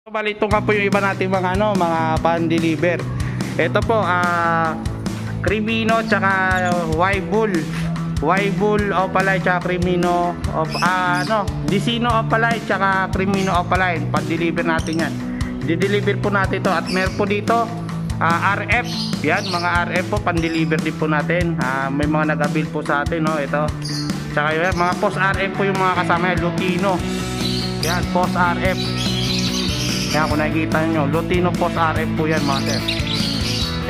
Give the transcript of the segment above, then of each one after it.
Bali, ito nga po yung iba nating mga mga pan-deliver. Ito po, Crimino tsaka Y-Bull Opaline tsaka Crimino Dicino Opaline tsaka Crimino Opaline. Pan-deliver natin yan. Di-deliver po natin ito at meron po dito RF. Yan, mga RF po, pan-deliver din po natin. May mga nag-avail po sa atin, no, ito. Tsaka yun, mga post RF po yung mga kasama yan, Lutino. Yan, post RF. Yan, kung nakikita nyo, Lutino Post RF po yan, mga sir.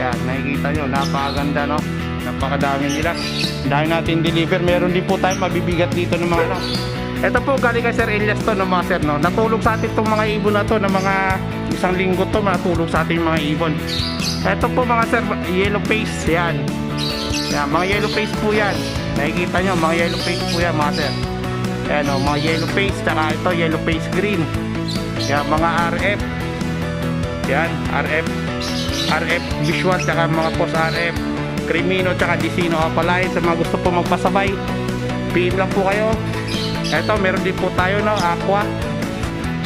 Yan, nakikita nyo, napakaganda, no? Napakadami nila. Dahil natin deliver, meron din po tayo mabibigat dito ng mga Ito po, galing kay Sir Elias to, no, mga sir, no? Natulog sa atin itong mga ibon na to, na mga isang linggo to, natulog sa atin mga ibon. Ito po, mga sir, yellow face, yan. Yan, mga yellow face po yan. Nakikita nyo, mga yellow face po yan, mga sir. Yan, o, mga yellow face, tsaka ito, yellow face green. Yan, mga RF. Yan, RF visual, tsaka mga post RF Crimino, tsaka Dicino Opaline. Sa mga gusto po magpasabay, PM lang po kayo. Eto, meron din po tayo, no, Aqua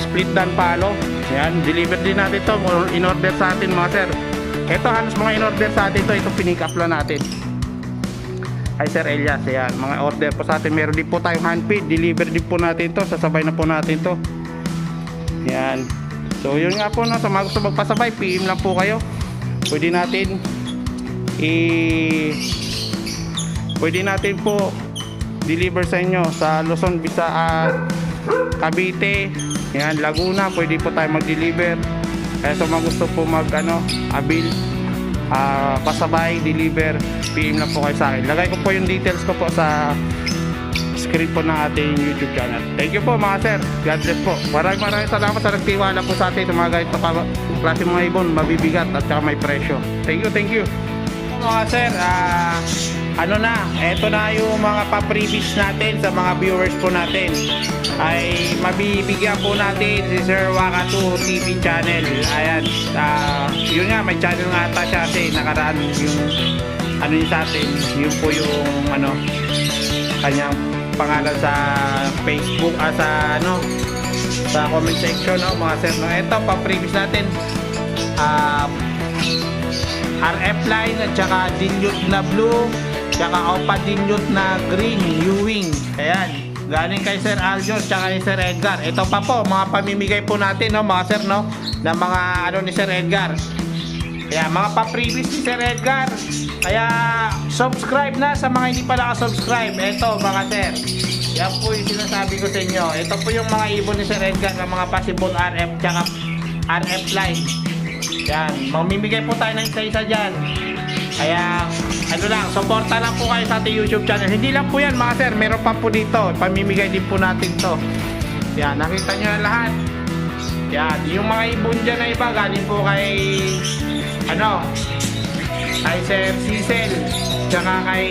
Split Dan Palo. Yan, deliver din natin to, in order sa atin, mga sir. Eto, halos mga in order sa atin to. Ito, pinick up lang natin ay Sir Elias. Yan, mga order po sa atin. Meron din po tayong handpick, deliver din po natin to, sasabay na po natin to. Yan. So yun nga po, no, sa mga gusto magpasabay, PM lang po kayo. Pwede natin po deliver sa inyo sa Luzon, Visayas, Cavite, yan, Laguna, pwede po tayo mag-deliver. Kaya sa mga gusto po avail, pasabay, deliver, PM lang po kayo sa akin. Lagay ko po yung details ko po sa screen po ng ating YouTube channel. Thank you po, mga sir. God bless po. Maraming salamat sa nagtiwala po sa atin. Mga ganito klase mga ibon, mabibigat at saka may presyo. Thank you. Mga sir, eto na yung mga pa-previous natin sa mga viewers po natin. Ay mabibigyan po natin si Sir Wakatu TV channel. Ayan, yun nga, may channel nga ata siya nakaraan yung yun sa atin. Yun po yung kanyang pangalan sa Facebook, sa comment section, no, mga sir, no. Ito pa-previous natin, RF line at saka dilute na blue, tsaka opa dilute na green Ewing. Ayan, galing kay Sir Aljo tsaka ni Sir Edgar. Ito pa po, mga pamimigay po natin, no, mga sir, no, na mga ni Sir Edgar. Kaya mga pa-previous ni Sir Edgar. Kaya subscribe na sa mga hindi pa naka-subscribe. Ito, mga sir, yan po yung sinasabi ko sa inyo. Ito po yung mga ibon ni Sir Edgar na mga possible RF tsaka RF line. Yan, mamimigay po tayo ng isa-isa dyan. Kaya suporta lang po kayo sa ating YouTube channel. Hindi lang po yan, mga sir, meron pa po dito. Pamimigay din po natin to. Yan, nakita nyo na lahat. Yan, yung mga ibon dyan na iba, galing po kay kay Sir Cecil, tsaka kay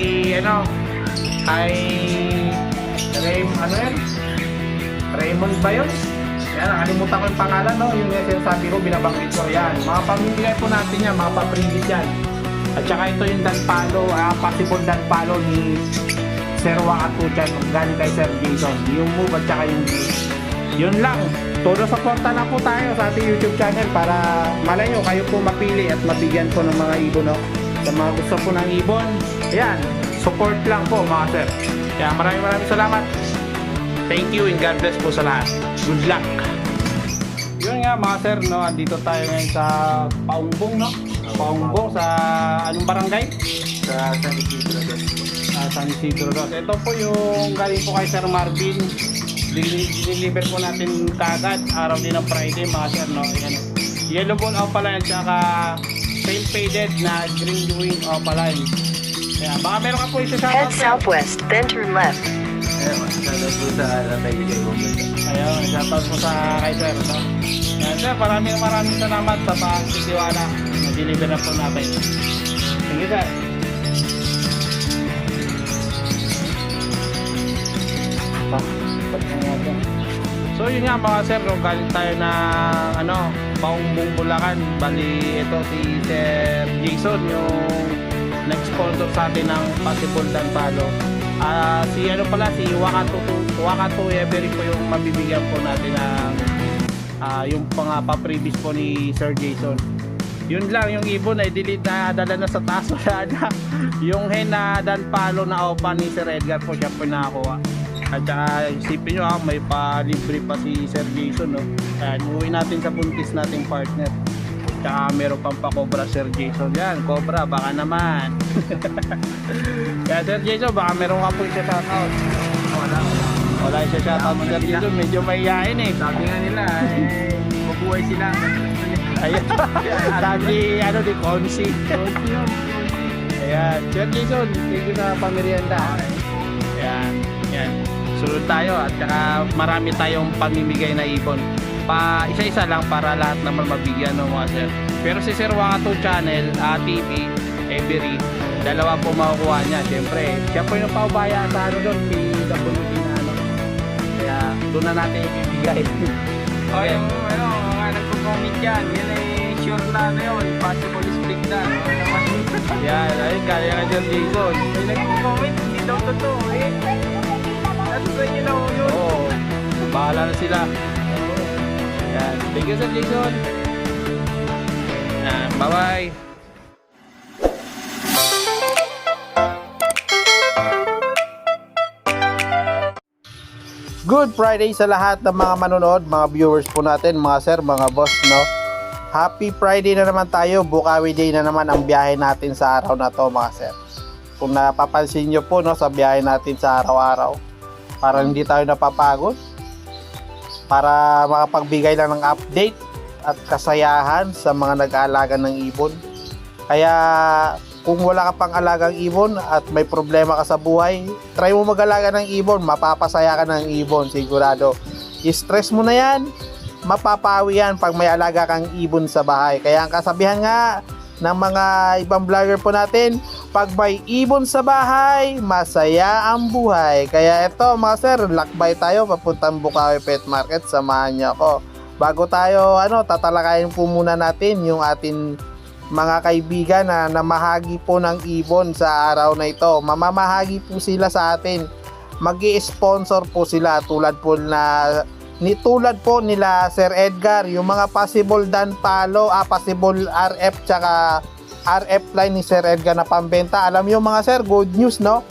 Raymond ba yun? Yan, nakalimutan ko yung pangalan, no? Yung sinasabi ko, binabanggit ko. Yan, mga pamimigay po natin yan, mga pa-previous yan. At saka ito yung danpalo, possible danpalo ni Sir Wakatu dyan, galing kay Sir Jason. Yung move at saka yung yun lang. Todo suporta na po tayo sa ating YouTube channel para malayo kayo po mapili at mabigyan po ng mga ibon, no? Sa mga gusto po ng ibon, ayan, support lang po, mga sir. Kaya maraming salamat. Thank you and God bless po sa lahat. Good luck. Yun nga, mga sir, no, andito tayo ngayon sa Paumbong, no? Paumbong sa anong barangay? Sa San Isidro Dos. San Isidro Dos. Ito po yung galing po kay Sir Marvin. Deliver po natin kagad araw din ng Friday, mga sir, no? Ayan, yellow ball opaline tsaka pale faded na green wing opaline. Ayan, baka meron ka po isa sa Head southwest, then turn left. Ayun, shoutout po sa nabigay ko. Ayun, shoutout po sa kay sir, no? Ayan, sir, maraming salamat sa pagtitiwala na deliver na po natin. Thank you, sir. So yun nga, mga sir, no, galing tayo na Paumbong, Bulacan. Bali ito si Sir Jason yung nag-sponsor sa atin ng possible danpalo. Si Wakatu Every po yung mabibigyan po natin ng yung pa-previous po ni Sir Jason. Yun lang, yung ibon ay delete na, dala na sa taas, wala na. Yung hen na Dan Palo na opa ni Sir Edgar po, siya po nakakuha. At saka isipin nyo may palibre pa si Sir Jason, no? Kaya uwi natin sa buntis nating partner. Tsaka meron pang pa-cobra Sir Jason. Yan, cobra, baka naman. Kaya Sir Jason, baka meron ka po siya shoutout. Wala siya shoutout Sir Jason, medyo mahihain eh. Sabi nga nila, mabuhay sila. Ayan, sabi ni Consi. Ayan, Sir Jason, thank you sa pamerienda. Ayan, yan. Sunod tayo at saka marami tayong pamimigay na ibon. Pa isa-isa lang para lahat naman mabigyan ng mga sir. Pero si Sir Wakato Channel, TV, Every, dalawa po makukuha niya. Siyempre, siya po yung paubaya sa doon, PWD na Kaya doon na natin ibibigay. Yung mga nagpo-comment yan, yan ay sure na yun, possible split na. Yan, ayun, kaya ka Sir Jason. May nagpo-comment, hindi daw totoo eh. Ano sa inyo na yun? Oo, bahala na sila. Yan, thank you Sir Jason. Yan, bye-bye. Good Friday sa lahat ng mga manonood, mga viewers po natin, mga sir, mga boss, no? Happy Friday na naman tayo, Bukawi Day na naman ang biyahe natin sa araw na to, mga sir. Kung napapansin nyo po, no, sa biyahe natin sa araw-araw, para hindi tayo napapagod, para makapagbigay lang ng update at kasayahan sa mga nag-aalaga ng ibon. Kaya kung wala ka pang alagang ibon at may problema ka sa buhay, try mo mag-alaga ng ibon, mapapasaya ka ng ibon, sigurado. I-stress mo na yan, mapapawi yan pag may alaga kang ibon sa bahay. Kaya ang kasabihan nga ng mga ibang vlogger po natin, pag may ibon sa bahay, masaya ang buhay. Kaya ito mga sir, lakbay tayo papuntang Bukawi Pet Market, samahan niyo ako. Bago tayo tatalakayin po muna natin yung atin mga kaibigan na namahagi po ng ibon sa araw na ito. Mamamahagi po sila sa atin. Mag-i-sponsor po sila tulad po nila Sir Edgar, yung mga possible Dan Palo, possible RF tsaka RF line ni Sir Edgar na pambenta. Alam niyo mga sir, good news, no?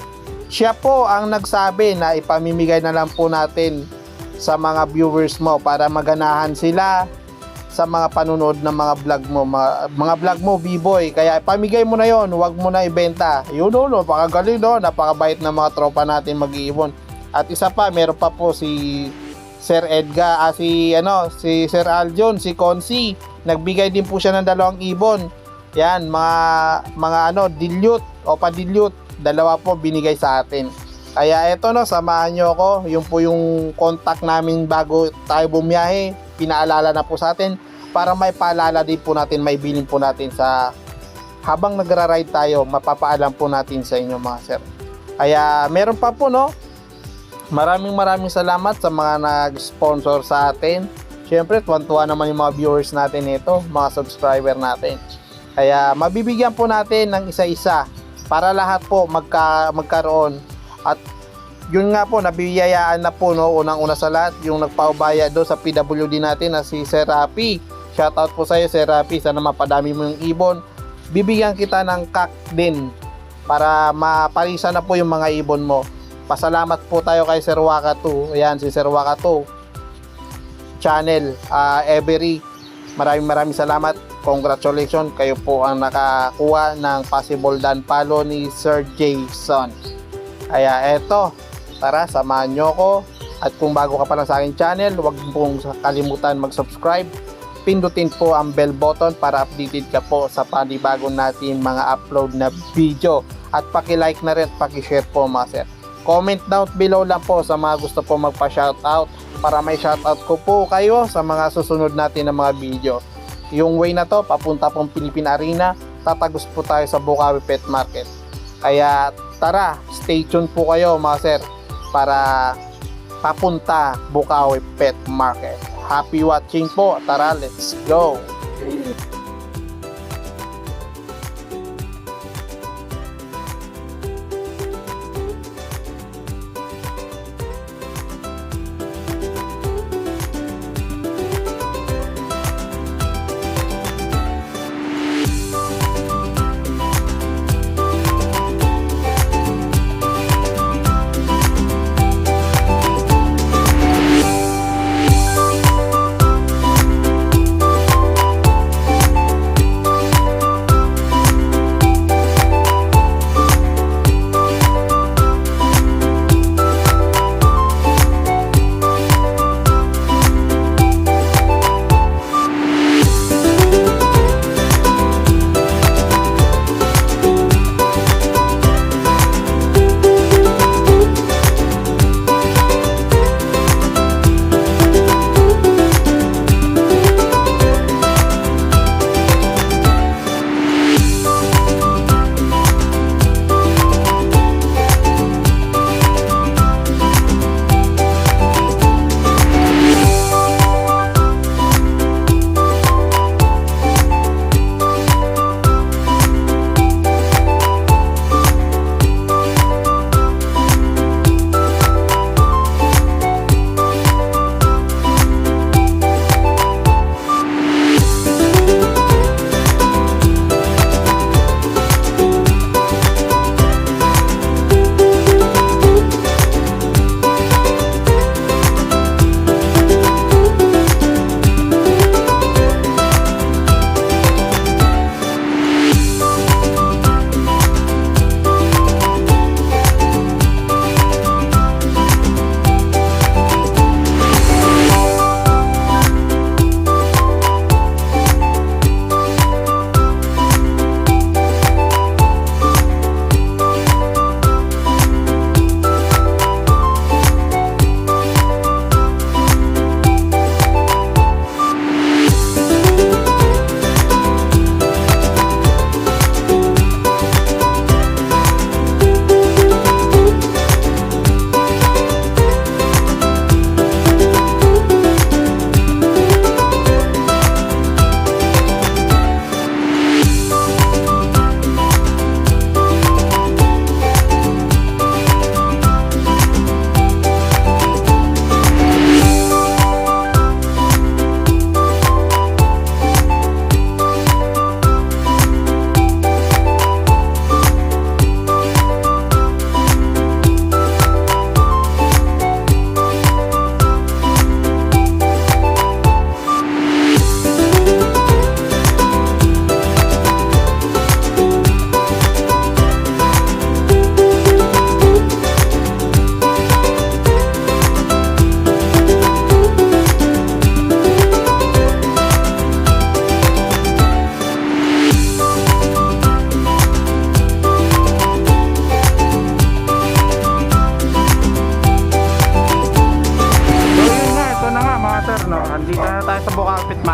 Siya po ang nagsabi na ipamimigay na lang po natin sa mga viewers mo para maganahan sila sa mga panunood ng mga vlog mo, mga vlog mo, B-boy. Kaya pamigay mo na yon, huwag mo na ibenta. Yun napakagaling, no? Napakabait ng mga tropa natin mag-iibon. At isa pa, meron pa po si Sir Edgar, si Sir Aljon, si Consi. Nagbigay din po siya ng 2 ibon. Yan, mga dilute o pa-dilute, 2 po binigay sa atin. Kaya eto samahan nyo ako. Yung po yung contact namin bago tayo bumiyahe. Pinaalala na po sa atin para may paalala din po natin, may bilin po natin sa habang nagra-ride tayo, mapapaalam po natin sa inyo mga sir. Kaya meron pa po maraming salamat sa mga nag-sponsor sa atin. Siyempre tuwan-tuwa naman yung mga viewers natin nito, mga subscriber natin. Kaya mabibigyan po natin ng isa-isa para lahat po magkaroon. At yun nga po, nabiyayaan na po unang-una sa lahat yung nagpaubaya do sa PWD natin na si Sir Rapi. Shoutout po sa iyo Sir Rapi, sana mapadami mo yung ibon. Bibigyan kita ng kak din para mapalisa na po yung mga ibon mo. Pasalamat po tayo kay Sir Wakato. Ayan, si Sir Wakato Channel, Every. Maraming salamat. Congratulations, kayo po ang nakakuha ng possible Dan Palo ni Sir Jason. Kaya eto, tara, samahan nyo ako. At kung bago ka pa lang sa aking channel, huwag pong kalimutan mag-subscribe. Pindutin po ang bell button para updated ka po sa panibagong natin mga upload na video. At paki-like na rin, paki-share po mga sir. Comment down below lang po sa mga gusto po magpa-shoutout para may shoutout ko po kayo sa mga susunod natin na mga video. Yung way na to, papunta pong Philippine Arena, tatagos po tayo sa Bukawi Pet Market. Kaya tara, stay tuned po kayo mga sir para papunta Bukawi Pet Market. Happy watching po. Tara, let's go.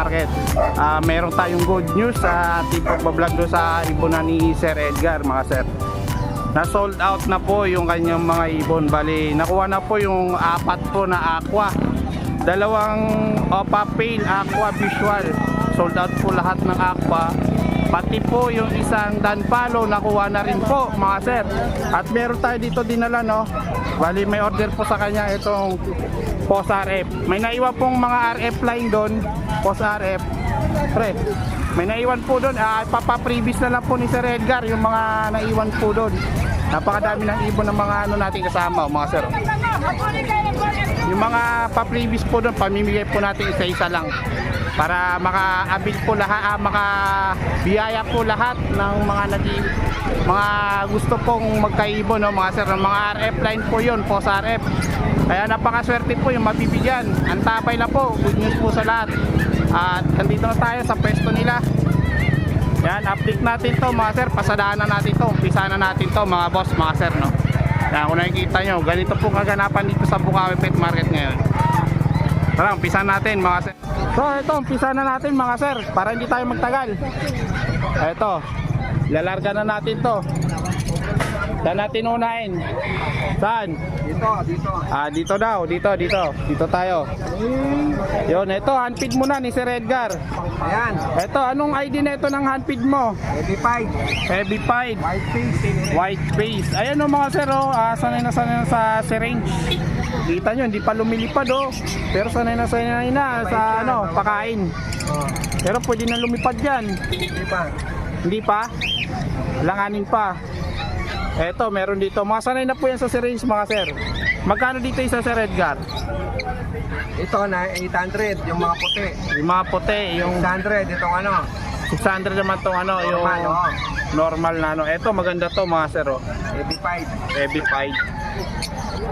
Market. Meron tayong good news sa ating pagbablog doon sa ibonan ni Sir Edgar, mga sir. Na sold out na po yung kanyang mga ibon. Bali, nakuha na po yung 4 po na aqua. 2 Opa Pale Aqua Visual. Sold out po lahat ng aqua. Pati po yung isang Danpalo nakuha na rin po, mga sir. At meron tayo dito dinala, no. Bali, may order po sa kanya itong Post RF. May naiwan pong mga RF line doon, Post RF. Pre, may naiwan po doon. Papaprevious na lang po ni Sir Edgar yung mga naiwan po doon. Napakadami ng ibon ng mga ano natin kasama, mga sir. Yung mga pa-previous po doon, pamimigay po natin isa-isa lang para maka-abil po lahat, makabiyaya po lahat ng mga gusto pong magkaibon, no, mga sir. Mga RF line po yun, Post RF. Kaya napakaswerte po yung mabibigyan. Antapay na po, good news po sa lahat. At nandito na tayo sa pwesto nila. Yan, update natin to, mga sir. Pasadaan na natin to, umpisa na natin to, mga boss, mga sir, no. Yan, kung nakikita nyo, ganito po kaganapan dito sa Bukawi Pet Market ngayon. Tara, umpisa natin, mga sir. So ito, umpisa na natin, mga sir, para hindi tayo magtagal. Ito, lalarga na natin to. Saan natin unahin? Saan? Dito daw, dito tayo. Yun, ito, handfeed muna ni Sir Edgar. Ayan, Ito, anong ID na ito ng handfeed mo? Heavy Pied. White face. Ayan o, mga sir, sanay na sa syringe. Kita nyo, hindi pa lumilipad, oh. Pero sanay na sa pakain. Pero pwede na lumipad yan. Hindi pa? Langanin pa. Eto, meron dito. Mga sanay na po yan sa syringe, mga sir. Magkano dito isa, Sir Edgar? ito na 800, yung mga puti. Yung mga puti, yung 600, itong ano. 600 naman tong ano, yung Normal, oh. normal na ano. Eto, maganda to, mga sir, oh. Heavy Pied.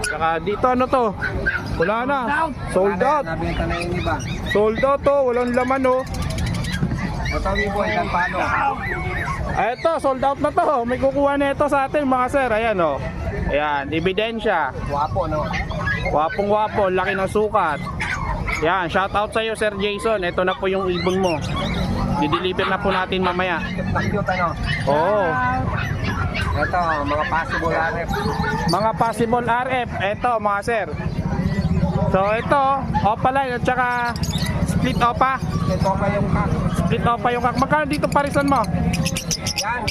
Saka dito, ano to? Wala na. Sold out. Nabenta na yung iba. Sold out to, walang laman, oh. Ito, Wiboy, Danpalo. Eto, sold out na to. May kukuha na ito sa atin, mga sir. Ayan, oh. Ayan, ebidensya. Wapo, no? Wapong wapo, laki ng sukat. Yan, shout out sa iyo, Sir Jason. Ito na po yung ibon mo. Di-deliver na po natin mamaya. Cute, ano? Oo. Ito, mga possible RF. Mga possible RF. Ito, mga sir. So, ito, Opa line at saka split Opa. Ito pa yung kak. Split Opa yung kak. Magkano dito parisan mo? Yan.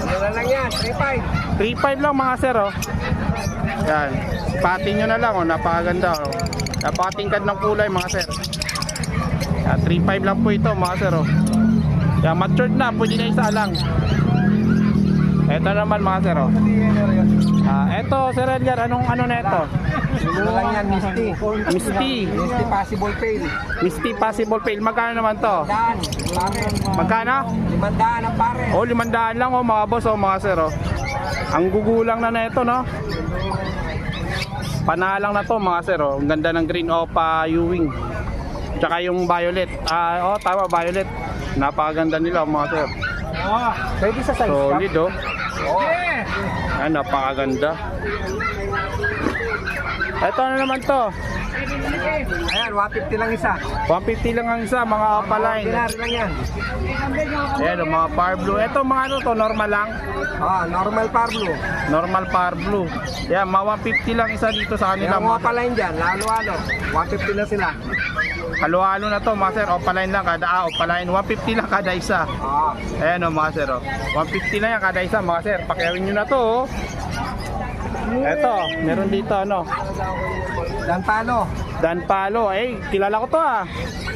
Ano na lang yan? 3.5. 3.5 lang, mga sir, oh. Yan. Sipatin nyo na lang, oh. Napakaganda, oh. Napakatingkad ng kulay, mga sir. Yan, 3.5 lang po ito, mga sir, oh. Yan, matured na. Pwede na isa lang. Ito naman, mga sir, oh. Ito, Sir Edgar, ano na ito? Ano lang yan? Misty. Misty. Misty possible fail. Misty possible fail. Magkano naman to? Daan. Pare. Magkano? 500 ang pare. Oh, 500 lang, oh, mga boss, oh, mga sir, oh. Ang gugulang na ito, no? Panalang na to, mga sir, oh. Ang ganda ng green Opa Ewing. Tsaka yung violet. Oh, tama, violet. Napakaganda nila, mga sir. Pwede sa size Solid, oh. Oh. Ay, napakaganda. Ito, ano naman to? Ayan, 150 lang isa. 150 lang ang isa, mga Opa line. Ordinary lang yan. Ayan, oh, mga Power Blue. Ito, mga ano to, normal lang. Normal par blue. Normal Power Blue. Yan, mga 150 lang isa dito sa kanila. Yung Opa line dyan, lalo-lalo. 150 lang sila. Halo-halo na to, mga sir. Opaline lang kada opaline. 150 lang kada isa. Ayan, oh, mga sir, oh. 150 lang yan kada isa, mga sir. Pakiawin nyo na to, oh. Eto, meron dito, ano, Danpalo. Eh, kilala ko to, ah.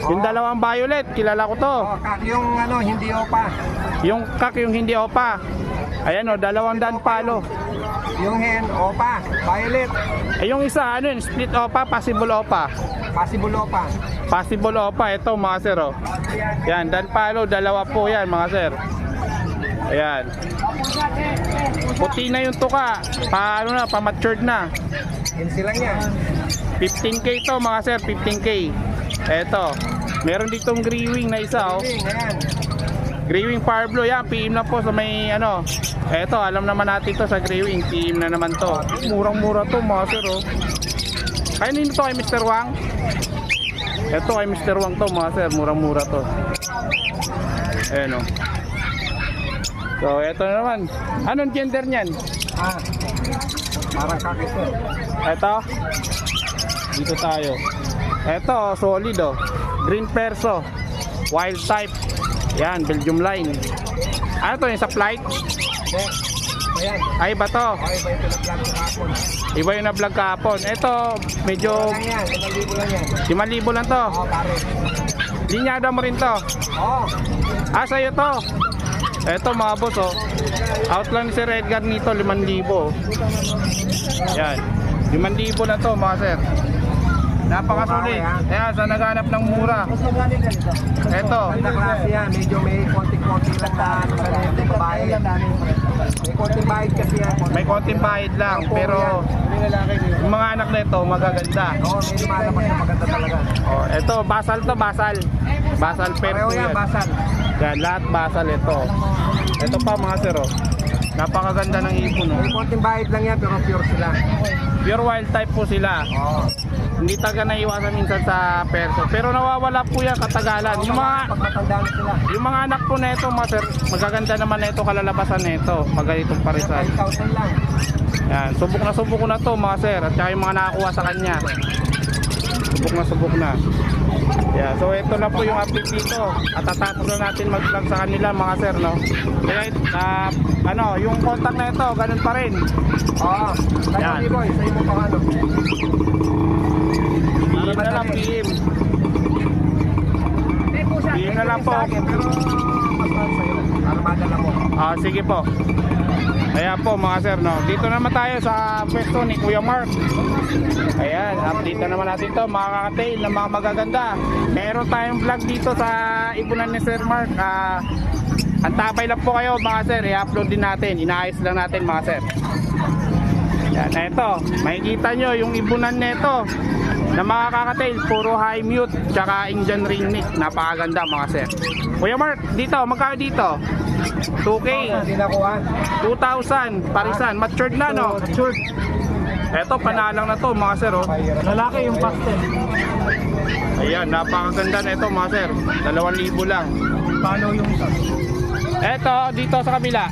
Yung dalawang violet, kilala ko to. Kak yung ano, hindi Opa. Yung kak, yung hindi Opa. Ayan, oh, dalawang Danpalo. Yung hen, Opa. Violet. Eh, yung isa, ano yun, split Opa, possible Opa. Possible Opa. Possible Opa, ito, mga sir, oh. Yan, Danpalo, dalawa po yan, mga sir. Ayan. Puti na yung tuka. Paano na, pa-matured na. 15 lang yan. 15k to, mga sir, 15k. Eto, meron ditong grewing na isa, oh. Ayan. Grewing Power Blue, yan, PM na po sa may, ano. Eto, alam naman natin to sa grewing, PM na naman to. Murang-mura to, mga sir, oh. Kaya nino to kay Mr. Wang? Ito ay Mr. Wang to mga sir, murang-mura to. Ayan o. So ito na naman. Anong gender niyan? Parang kakito. Ito. Dito tayo. Ito, solid oh. Green Perso. Wild type. Yan, Belgium line. Ano to yung sa flight? Ayan. Ay ba to? Okay, ba ito na vlog kahapon? Iba yung na-vlog kahapon. Ito, medyo Lang yan, 5,000 lang yan. 5,000 lang to. Pare. Linyada mo rin to. Ah, sa'yo to. Ito mga boss oh. Out lang ni Sir Edgar nito, 5,000. Yan. 5,000 na to mga sir. Napakasulit. Kaya sa naghanap ng mura. Ito. Ganda klase yan, medyo may konting-konting lang sa nito babae. May konting bahid kasi yan. May konting bahid lang. Pero yung mga anak nito magaganda. Oo, may lumalabas na maganda talaga. Oh, ito, basal to, basal. Basal Pareho perso yan, yan. basal. Yan, lahat basal ito. Ito pa mga sir oh. Napakaganda ng ipon oh. May konting bahid lang yan, pero pure sila. Pure wild type po sila. Oo. Hindi taga naiwasan minsan sa perso. Pero nawawala po yan katagalan. Pag matanda na sila. Yung mga anak po nito mga sir, magaganda naman nito kalalabasan nito pag ganitong parisan. 5,000 lang. Yan, subok ko na to mga sir. At saka yung mga nakakuha sa kanya. Subok na. Yeah, so ito na po yung update dito. At tatapos na natin mag-vlog sa kanila mga sir, no? Kaya yung contact na ito, ganun pa rin. Oo. Yan. Kaya boy, sa'yo mo pa ano. PM na lang, PM. PM na lang po. Pero mas mahal sa'yo. Para madala mo. Ah, sige po. Kaya po mga sir, no? Dito naman tayo sa pwesto ni Kuya Mark. Ayan, update na naman natin to mga kakatail na mga magaganda. Meron tayong vlog dito sa ipunan ni Sir Mark. Antabay lang po kayo mga sir, i-upload din natin. Inaayos lang natin mga sir. Yan, eto, makikita nyo yung ibunan nito na mga kakatail, puro high mute tsaka Indian ring neck. Napakaganda mga sir. Kuya Mark, dito, magkano dito? 2K, Hindi na kuha. 2,000, parisan, matured na no? Matured. Eto, panalang na to mga sir oh. Lalaki yung pastel. Ayan, napakaganda na ito mga sir. 2,000 lang. Paano yung isa? Eto, dito sa kabila.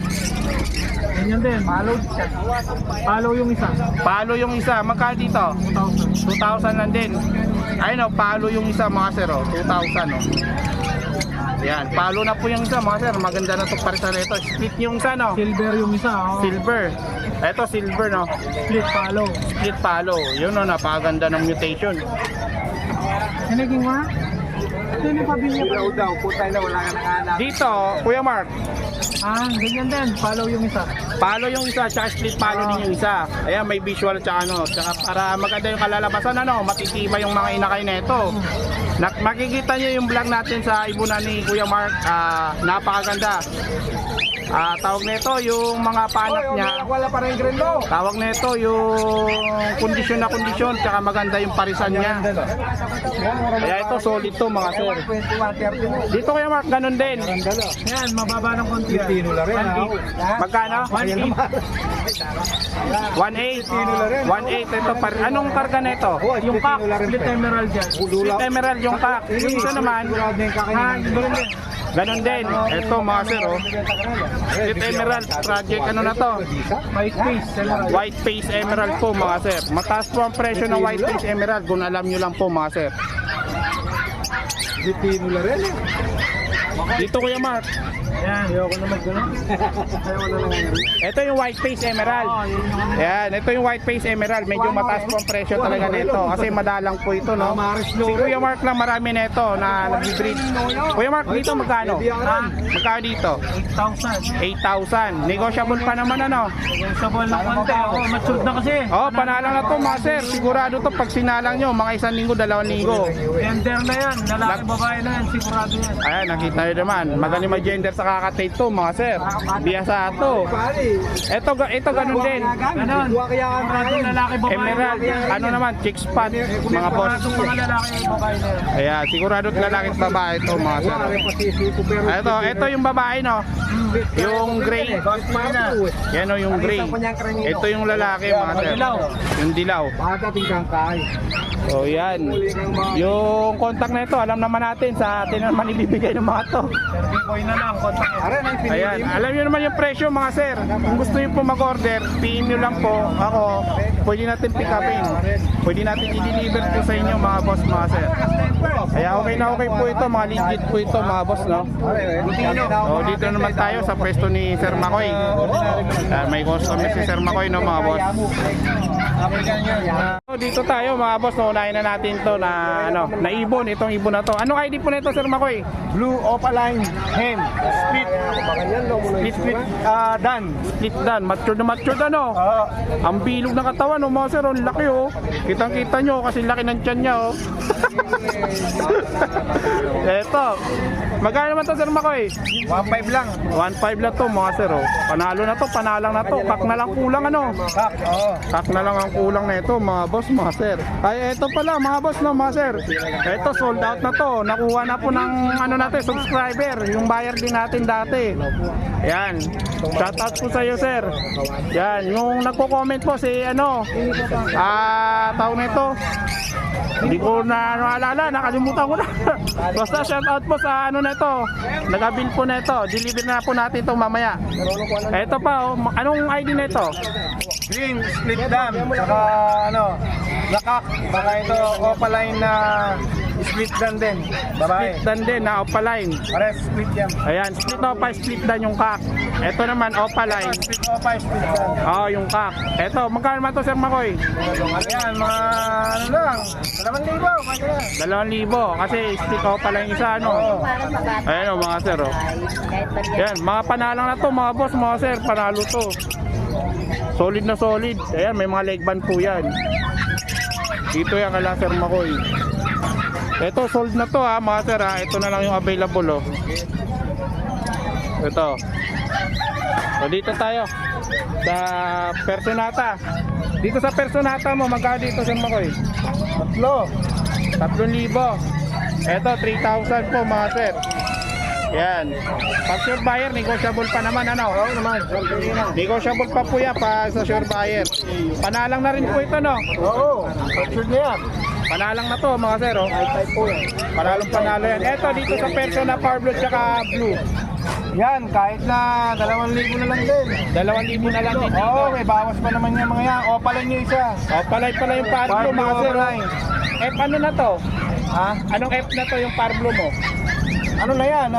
Ganyan din. Palo yung isa. Palo yung isa. Magkano dito? 2,000. 2,000 lang din. Ayun oh, palo yung isa mga sir oh. 2,000 oh. Ayan, palo na po yung isa mga sir. Maganda na itong parisan na ito. Split yung isa no? Silver yung isa. Oh. Silver. Eto silver no? Split palo. Split palo. Yun no, napakaganda ng mutation. Naging ma? Ito yung pabinya pa. Daw, puta na wala ka nakahanap. Dito, Kuya Mark, Ganyan din. Palo yung isa. palo yung isa, tsaka split palo din yung isa. Ayan, may visual tsaka ano. Tsaka para maganda yung kalalabasan, ano, matitibay yung mga inakay nito. Makikita nyo yung vlog natin sa ibunan ni Kuya Mark. Napakaganda. Tawag nito yung mga panak niya. Wala pa rin green mo. Tawag nito yung kondisyon na kondisyon, tsaka maganda yung parisan niya. Kaya ito solid to mga sir. 21, 30 mo. Dito Kuya Mark, ganun din. Yan, mababa ng konti. Pilipino na rin. Magkano? 1.8. 1.8 ito par. Anong karga nito? Yung pack, split emerald yan. Split emerald yung pack. Yung isa naman, Ganun din. ganun din. Ito mga sir, oh. Split emerald project, ano na to? White face. White face emerald po mga sir. Mataas po ang presyo ng white face emerald kung alam nyo lang po mga sir. Pilipino na rin. Dito Kuya Mark. Yan, ayoko naman ganun. Ayaw na lang yan. Ito yung white face emerald. Yan, ito yung white face emerald. Medyo mataas po ang presyo talaga nito kasi madalang po ito, no? Si Kuya Mark lang marami nito na nag-breed. Kuya Mark, dito magkano? Magkano dito? 8,000. 8,000. Negotiable pa naman ano? Sabon ng konti. Ako, matured na kasi. Oh, panalang na to mga sir. Sigurado to pag sinalang nyo, mga 1 linggo, 2 linggo. Tender na yan. Lalaki babae na yan, sigurado yan. Ayan, nakita nyo naman. Magaling mag-gender sa kakatate to, mga sir. Biyasa to. Ito ganun din. Ganon. Sigurado lalaki babae. Emerald, ano naman, chick spot, mga boss. Siguradong mga lalaki babae na yan. Ayan, sigurado lalaki at babae to, mga sir. Ito yung babae, no? Yung gray. Yan o, yung gray. Ito yung lalaki, mga sir. Yung dilaw. So yan. Yung contact na ito, alam naman natin sa atin naman ibibigay ng mga to. Boy na lang, kontak. Ayan, alam niyo naman yung presyo, mga sir. Kung gusto niyo po mag-order, PM niyo lang po ako. Pwede natin pick upin. Pwede natin i-deliver po sa inyo, mga boss, mga sir. Kaya okay na okay po ito, mga legit po ito, mga boss, no? So dito naman tayo sa pwesto ni Sir Makoy. May customer si Sir Makoy, no, mga boss. So, dito tayo, mga boss, no, unahin na natin to na ano, na ibon, itong ibon na to. Anong ID po nito, Sir Makoy? Blue Opaline Hen. Split. Split Dan. Split dan, matured na matured, ano? Ang bilog ng katawan, no, mga sir, ang laki, oh. Kitang-kita nyo kasi laki ng tiyan niya, oh. Eto. Magkano naman to, Sir Makoy? 1.5 lang. 1.5 lang to, mga sir, oh. Panalo na to, panalang na to. Kak na lang kulang, ano? Kak na lang ang kulang na ito, mga boss, mga sir. Ay, eto pala, mga boss, no, mga sir. Eto, sold out na to. Nakuha na po ng, ano natin, subscriber. Yung buyer din natin dati. Yan. Shoutout po sa iyo, sir. Yan. Yung nagko-comment po si, ano, tao na ito. Hindi ko na naalala, nakalimutan ko na. Basta shoutout po sa ano na ito. Nag-abil po na ito. Deliver na po natin ito mamaya. Ito pa, oh. Anong ID na ito? Green, split dam, saka ano, lakak, baka ito opaline na split dan din, babae. Split dan din na opaline. Pares, split yan. Ayan, split opa, split dan yung kak. Ito naman opaline. Split opa, split dan. Oh, yung kak. Ito, magkano naman to, Sir Makoy? Ayan, mga ano lang, 2,000, 2,000 kasi split opaline isa, ano? Ayan, oh, mga sir, oh. Ayan, mga panalang na to, mga boss, mga sir, panalo to. Solid na solid. Ayan, may mga leg band po yan. Dito yan kala Sir Makoy. Ito, sold na to, ha, mga sir, ha. Ito na lang yung available, oh. Ito. So, dito tayo sa Personata. Dito sa Personata mo, magkano dito, Sir Makoy? 3,000. Ito, 3,000 po, mga sir. Yan. Pag sure buyer, negotiable pa naman, ano? Oo naman. Negotiable pa po yan pa sa sure buyer. Panalang na rin po ito, no? Oo, sure na yan. Panalang na to, mga sir, oh. Type po yan. Panalong panalo yan. Ito, dito sa Persona Power Blue tsaka Blue. Yan, kahit na 2,000 na lang din. 2,000 na lang din dito. Oo, may bawas pa naman yan mga yan. Opaline nyo isa. Oh, palay pala yung Power Blue, mga sir, oh. F ano na to? Ha? Anong F na to yung Power Blue mo? Ano na yan?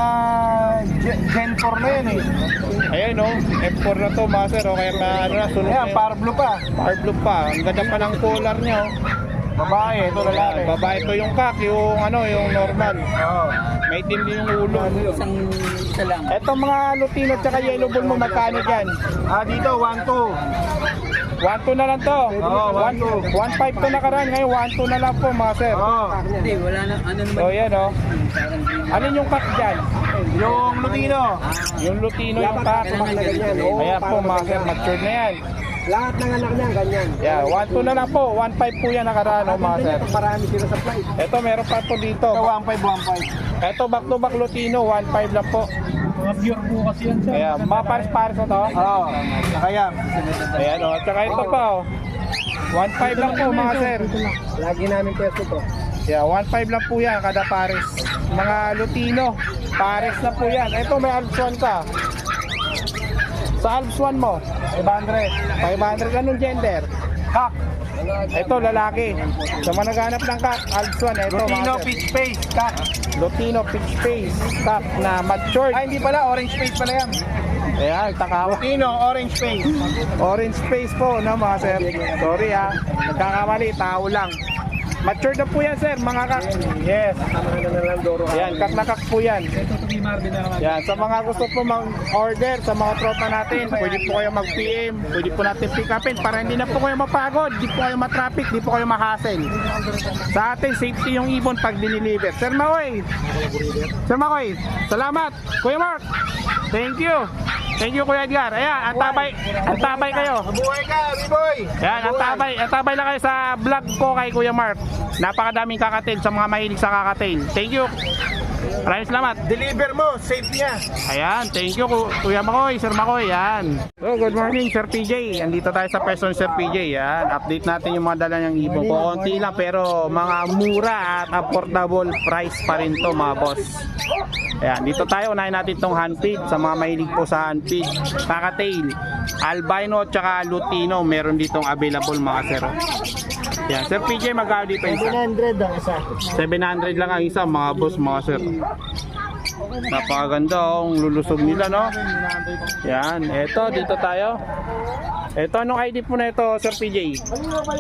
Gen 4 na yan eh. Ayan, oh. F4 na to, mga sir, oh. Kaya ano na, sunod Ayan, na Power Blue pa. Power Blue pa. Ang ganda pa ng collar niya, oh. Babae, ito lalaki. Babae to yung kak, yung ano, yung normal. Oo. May din yung ulo. Isang isa lang. Eto mga Lutino tsaka Yellow Bull mo, magkano dyan? Dito, 1-2. 1-2 na lang to. Oo, 1-2. 1-5 to nakaraan, ngayon 1-2 na lang po, mga sir. Oo. Hindi, wala na, ano naman. So yan, oh. Alin yung kak dyan? Yung Lutino. Yung Lutino yung kak. Ayan po, mga sir, matured na yan. Lahat ng anak niya, ganyan. Yeah, 1-2 na lang po. 1-5 po yan nakaraan, oh, mga sir. Marami sila sa flight. Eto, meron pa po dito. Ito, 1-5. Eto, back to back Lutino, 1-5 lang po. Mga pure po kasi yan sir. Kaya, mga pares-pares na to. Oo. Kaya. Ayan, oh. Tsaka ito pa, oh. 1-5 lang po, mga sir. Lagi namin pwesto to. Yeah, 1-5 lang po yan kada pares. Mga Lutino, pares na po yan. Ito, may Alps 1 ka. Sa Alps 1 mo, 500. Anong gender? Kak. Ito, lalaki. Sa mga naghanap ng kak, Alps 1. Ito, Lutino, mga sir. pitch face. Kak. Lutino Pitch Face kak na matured. Ay, hindi pala. Orange face pala yan. Ayan, takawa. Lutino, orange face. Orange face po, no, mga sir. Sorry, ha. Nagkakamali, tao lang. Mature na po yan, sir, mga kak. Yes. Yan, kak na kak po yan. Yan, sa mga gusto po mag-order, sa mga tropa natin, pwede po kayo mag-PM, pwede po natin pick upin para hindi na po kayo mapagod, hindi po kayo matraffic, hindi po kayo ma-hassle. Sa atin, safety yung ibon pag diniliver. Sir Makoy, salamat. Kuya Mark, thank you. Thank you, Kuya Edgar. Ayan, ang tabay kayo. Mabuhay ka, B-boy! Yan, ang tabay lang kayo sa vlog ko kay Kuya Mark. Napakadaming kakatail sa mga mahilig sa kakatail. Thank you. Maraming salamat. Deliver mo, safe niya. Ayan, thank you Kuya Makoy, Sir Makoy, yan. So, good morning Sir PJ. Andito tayo sa person Sir PJ, yan. Update natin yung mga dala ng ibon ko. Konti lang pero mga mura at affordable price pa rin to mga boss. Ayan, dito tayo, unahin natin itong handfeed sa mga mahilig po sa handfeed. Kakatail, albino at saka lutino, meron ditong available mga sir. Yan, Sir PJ, magkano dito isa? 700 ang isa. 700 lang ang isa mga boss, mga sir. Napakaganda ang lulusog nila, no? Yan, eto, dito tayo. Eto, anong ID po na ito, Sir PJ?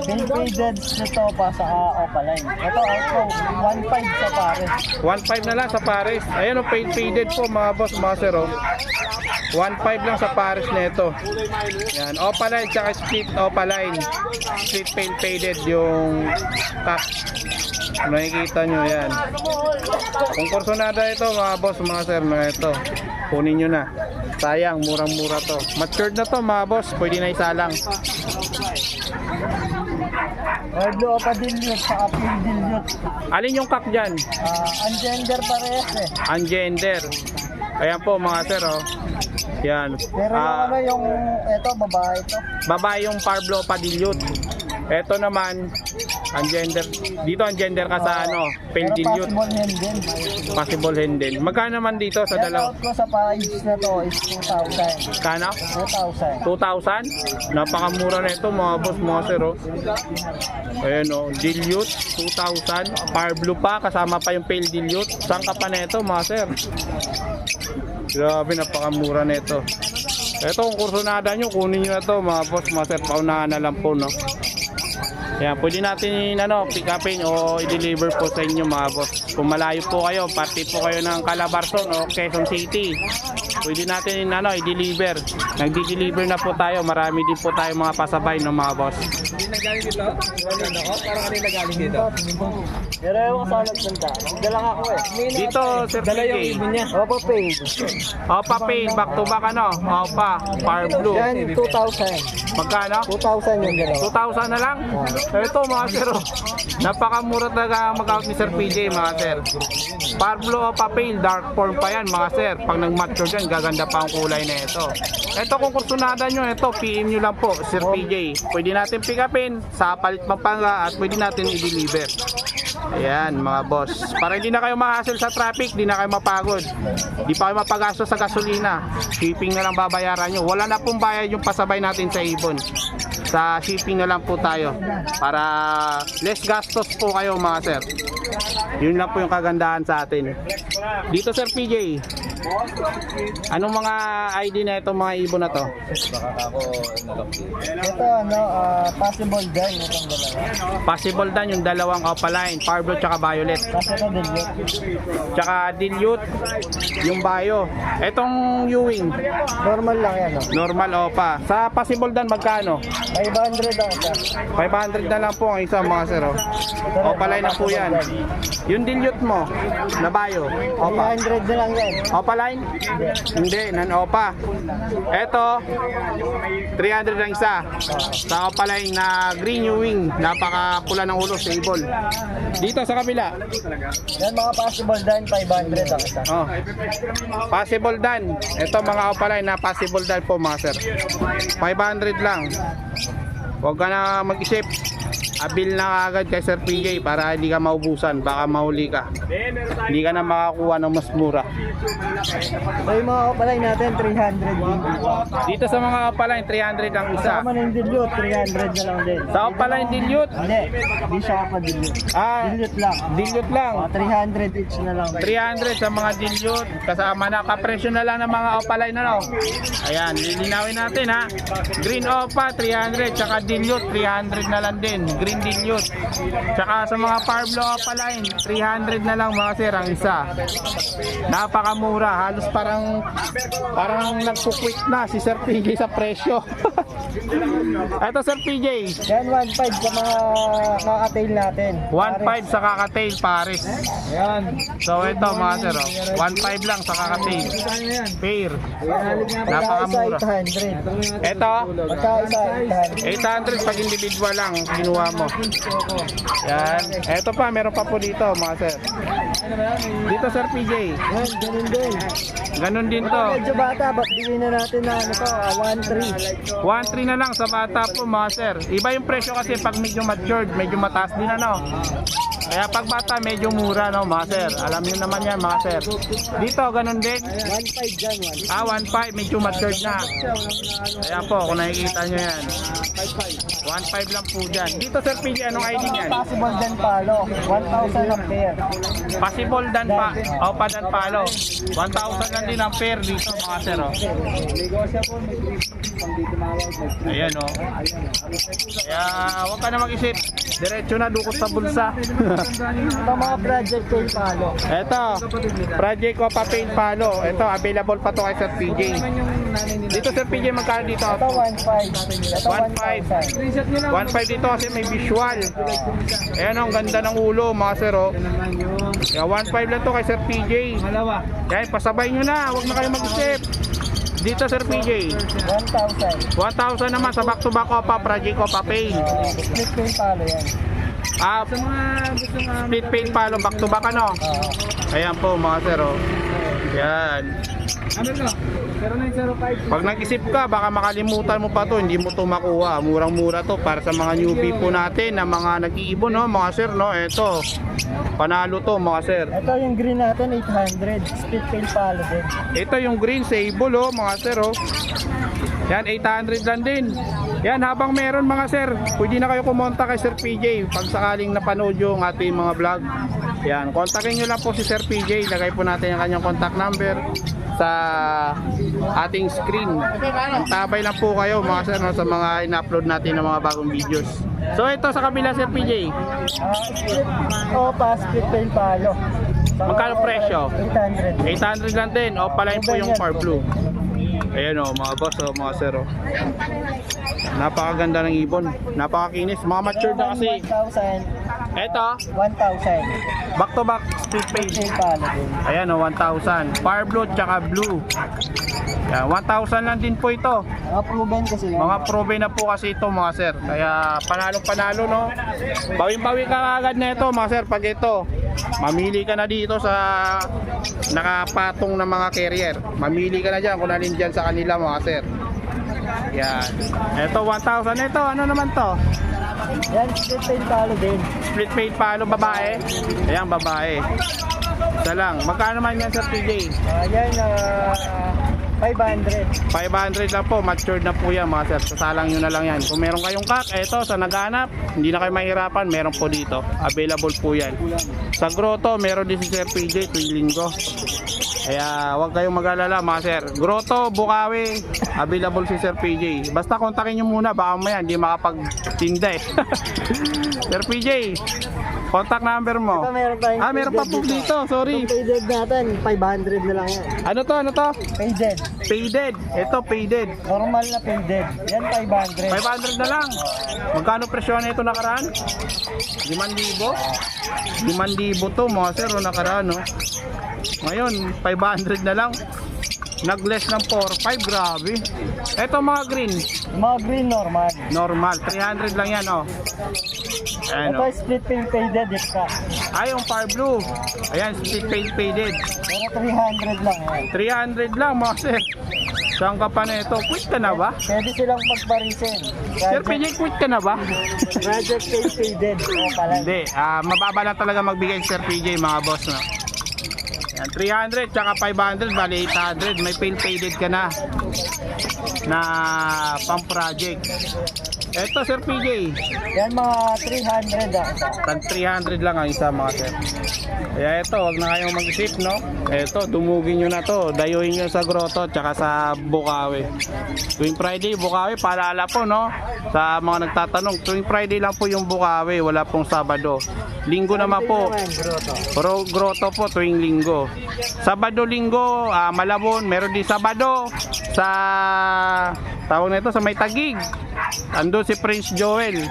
Pin-faded nito pa sa Opaline. Ito, 1.5 sa pares. 1.5 na lang sa pares. Ayan, oh, faded po mga boss, mga sir, oh. 1.5 lang sa pares na ito. Yan, opaline tsaka split opaline. Split pale faded yung top. Nakikita nyo yan. Kung kursonada ito mga boss, mga sir, na ito, kunin nyo na. Sayang, murang-mura to. Matured na to mga boss, pwede na isa lang. Ordo pa dilute sa apil dilute. Alin yung kak dyan? Ungender parehas eh. Ungender. Ayan po mga sir, oh. Yan. Pero yung ito, babae ito. Babae yung Parblo Padilute. Ito naman, ungender. Dito ungender ka sa pale dilute. Possible hen din. Possible hen din. Magkano naman dito sa dalawa? Out ko sa package na to is 2,000. Kano? 2,000. 2,000? Napakamura na ito mga boss, mga sir, oh. Ayan, oh, dilute 2,000. Parblo pa, kasama pa yung pale dilute. Saan ka pa na ito mga sir? Grabe, napakamura na ito. Ito, kung kursonada nyo, kunin nyo na ito mga boss, mga sir. Paunahan na lang po, no? Yan, pwede natin pick upin o i-deliver po sa inyo mga boss. Kung malayo po kayo, party po kayo ng Calabarzon o Quezon City, pwede natin i-deliver. Nagdi-deliver na po tayo. Marami din po tayo mga pasabay ng mga boss. Hindi nagaling dito? Parang kanina galing dito. Pero ewan ko sa nagpunta. Dala ako eh. Dito, Sir PJ. Opo, paid. Opa paid, back to back Opa, Parblo. Yan, 2,000. Magkano? 2,000 yung dalawa. 2,000 na lang? Ito mga sir, oh. Napakamura talaga mag-out ni Sir PJ mga sir. Parblo Opa paid, dark form pa yan mga sir. Pag nag-mature dyan, gaganda pa ang kulay na ito. Ito kung kursonada nyo, ito PM nyo lang po Sir PJ. Pwede natin pick upin sa Palit Pampanga at pwede natin i-deliver. Ayan mga boss, para hindi na kayo ma-hassle sa traffic, hindi na kayo mapagod, hindi pa kayo mapagastos sa gasolina, shipping na lang babayaran nyo. Wala na pong bayad yung pasabay natin sa ibon, sa shipping na lang po tayo para less gastos po kayo mga sir. Yun lang po yung kagandahan sa atin dito Sir PJ. Anong mga ID na itong mga ibon na to? Ito possible dyan itong dalawa. Possible dan yung dalawang opaline, Parblo tsaka Violet. Kasi ito dilute. Tsaka dilute yung bio. Etong Ewing, Normal lang yan. normal opa. Sa possible dan magkano? 500 ang isa. 500 na lang po ang isa mga sir, oh. Opaline na po yan. Yung dilute mo na bio, opa. 300 na lang yan. Opaline? Hindi, nan-opa. Eto, 300 ang isa. Sa opaline na green Ewing, napakapula ng ulo sa ibon. Dito sa kabila, Yan mga possible dyan, 500 ang isa. oh. Possible dan. Ito mga opaline na possible dan po mga sir. 500 lang. Huwag ka na mag-isip. Abil na agad kay Sir PJ para hindi ka maubusan, baka mahuli ka. Hindi ka na makakuha ng mas mura. So yung mga opaline natin, 300 din. Dito sa mga opaline, 300 ang isa. Kasama na yung dilute, 300 na lang din. Sa opaline dilute, Hindi, hindi siya kapadilute. ah, Dilute lang. dilute lang. 300 each na lang. 300 sa mga dilute, kasama na kapresyo na lang ng mga opaline Ayan, lilinawin natin ha. Green opa 300, tsaka dilute 300 na lang din. Green green dilute. Tsaka sa mga Parblo Opaline, 300 na lang mga sir ang isa. Napakamura, halos parang nagkukwit na si Sir PJ sa presyo. Ito Sir PJ, Yan, 1.5 sa mga kakatail natin. 1.5 sa kakatail Paris. Ayan. So ito mga sir, 1.5 lang sa kakatail. Pair. Pagkaisa Napakamura. 800. Ito, Pagkaisa 800. 800 pag individual lang kinuha mo. Yan. Ito pa, meron pa po dito mga sir. Dito Sir PJ, Yan, ganun din. ganun din to. Medyo bata, bigyan na natin na ano to, 1.3. 1.3 na lang sa bata po mga sir. Iba yung presyo kasi pag medyo matured, medyo mataas din ano. Kaya pag bata medyo mura no mga sir. Alam niyo naman yan mga sir. Dito ganun din. 1.5 dyan, 1.5 medyo matured na. Kaya po kung nakikita nyo yan. 1.5 lang po dyan. Dito Sir PJ, anong ID niyan? Possible din palo, 1,000 ang pair. Possible dan pa. O pa dan palo. 1,000 lang din ang pair dito mga sir. Oh. Ayan o. Kaya huwag ka na mag-isip. Diretso na dukot sa bulsa. Ito mga project ko yung palo. Eto, project ko pa paint palo. Ito, available pa to kay Sir PJ. Dito Sir PJ, magkano dito? Ito 1.5. Ito 1.5. 1,000. 1.5 dito kasi may visual. Ayan o, ang ganda ng ulo mga sir o. Kaya 1.5 lang to kay Sir PJ. Yan, pasabay nyo na. Huwag na kayo mag-isip. Dito Sir PJ, 1,000. 1,000 naman sa back to back Opa, project Opa Paint. Split ko yung palo yan. Split paint palo, back to back ano. Ayan po mga sir oh. Yan. Pag nag-isip ka, baka makalimutan mo pa to, hindi mo to makuha. Murang-mura to para sa mga newbie po natin na mga nag-iibon no, mga sir no. Ito, panalo to mga sir. Ito yung green natin, 800. Split paint palo din. Ito yung green sable oh, mga sir oh. Yan, 800 lang din. Yan, habang meron mga sir, pwede na kayo kumonta kay Sir PJ pag sakaling napanood yung ating mga vlog. Yan, kontakin nyo lang po si Sir PJ. Lagay po natin ang kanyang contact number sa ating screen. Tabay lang po kayo mga sir no, sa mga in-upload natin ng mga bagong videos. So ito sa kabila Sir PJ, Split Opa, split paint palo. magkano presyo? 800. 800 lang din. O pala po yung Far Blue. Ayan o mga boss o mga sir o. Napakaganda ng ibon. Napakakinis. Mga matured na kasi. 1,000. Eto, 1,000. back to back split paint. Paint palo din. Ayan o, 1,000. Far Blue tsaka blue. Yan, 1,000 lang din po ito. Mga proven kasi yan. Mga proven na po kasi ito mga sir. Kaya panalo no. Bawing-bawi ka agad na ito mga sir. Pag ito, mamili ka na dito sa nakapatong na mga carrier. Mamili ka na dyan kung alin dyan sa kanila mga sir. Yan. Ito 1,000. Ito ano naman to? Yan, split paint palo din. Split paint palo babae. Ayan babae. Isa lang. Magkano naman yan Sir PJ? Yan, 500. 500 lang po, matured na po yan mga sir. Sasalang nyo na lang yan. Kung meron kayong kak, eto sa naghanap, hindi na kayo mahirapan, meron po dito. Available po yan. Sa Grotto, meron din si Sir PJ tuwing linggo. Kaya huwag kayong mag-alala mga sir. Grotto, Bukawi, available si Sir PJ. Basta kontakin nyo muna, baka mamaya hindi makapagtinda eh. Sir PJ, contact number mo. Ito meron tayong Meron pa po dito, sorry. Itong faded natin, 500 na lang yan. Ano to? Faded. Faded. Ito, faded. Normal na faded. Yan, 500. 500 na lang. Magkano presyo na ito nakaraan? 5,000? 5,000 to mga sir o nakaraan no? Ngayon 500 na lang. Nag-less ng 4,500, grabe. Ito mga green. Mga green normal. Normal, 300 lang yan oh. Ayan Ito oh. split paint faded extra. Yung Far Blue. Ayan, split paint faded. Pero 300 lang yan. 300 lang mga sir. Saan ka pa na ito? Quit ka na ba? Pwede silang pagparisin. Sir PJ, quit ka na ba? Project paint faded. O pala. Hindi, mababa lang talaga magbigay si Sir PJ mga boss no. Yan, 300 tsaka 500, bali 800. May pale faded ka na pang project. Ito Sir PJ, Yan mga 300 ang isa. tag 300 lang ang isa mga sir. Kaya ito, wag na kayong mag-isip, no? Ito, dumugin nyo na to. Dayuhin nyo sa grotto tsaka sa Bukawi. Tuwing Friday, Bukawi, paalala po, no? Sa mga nagtatanong, tuwing Friday lang po yung Bukawi, wala pong Sabado. Linggo naman po, puro grotto po tuwing linggo. Sabado, linggo, Malabon, meron din Sabado sa tawag na ito sa May Tagig. Ando si Prince Joel.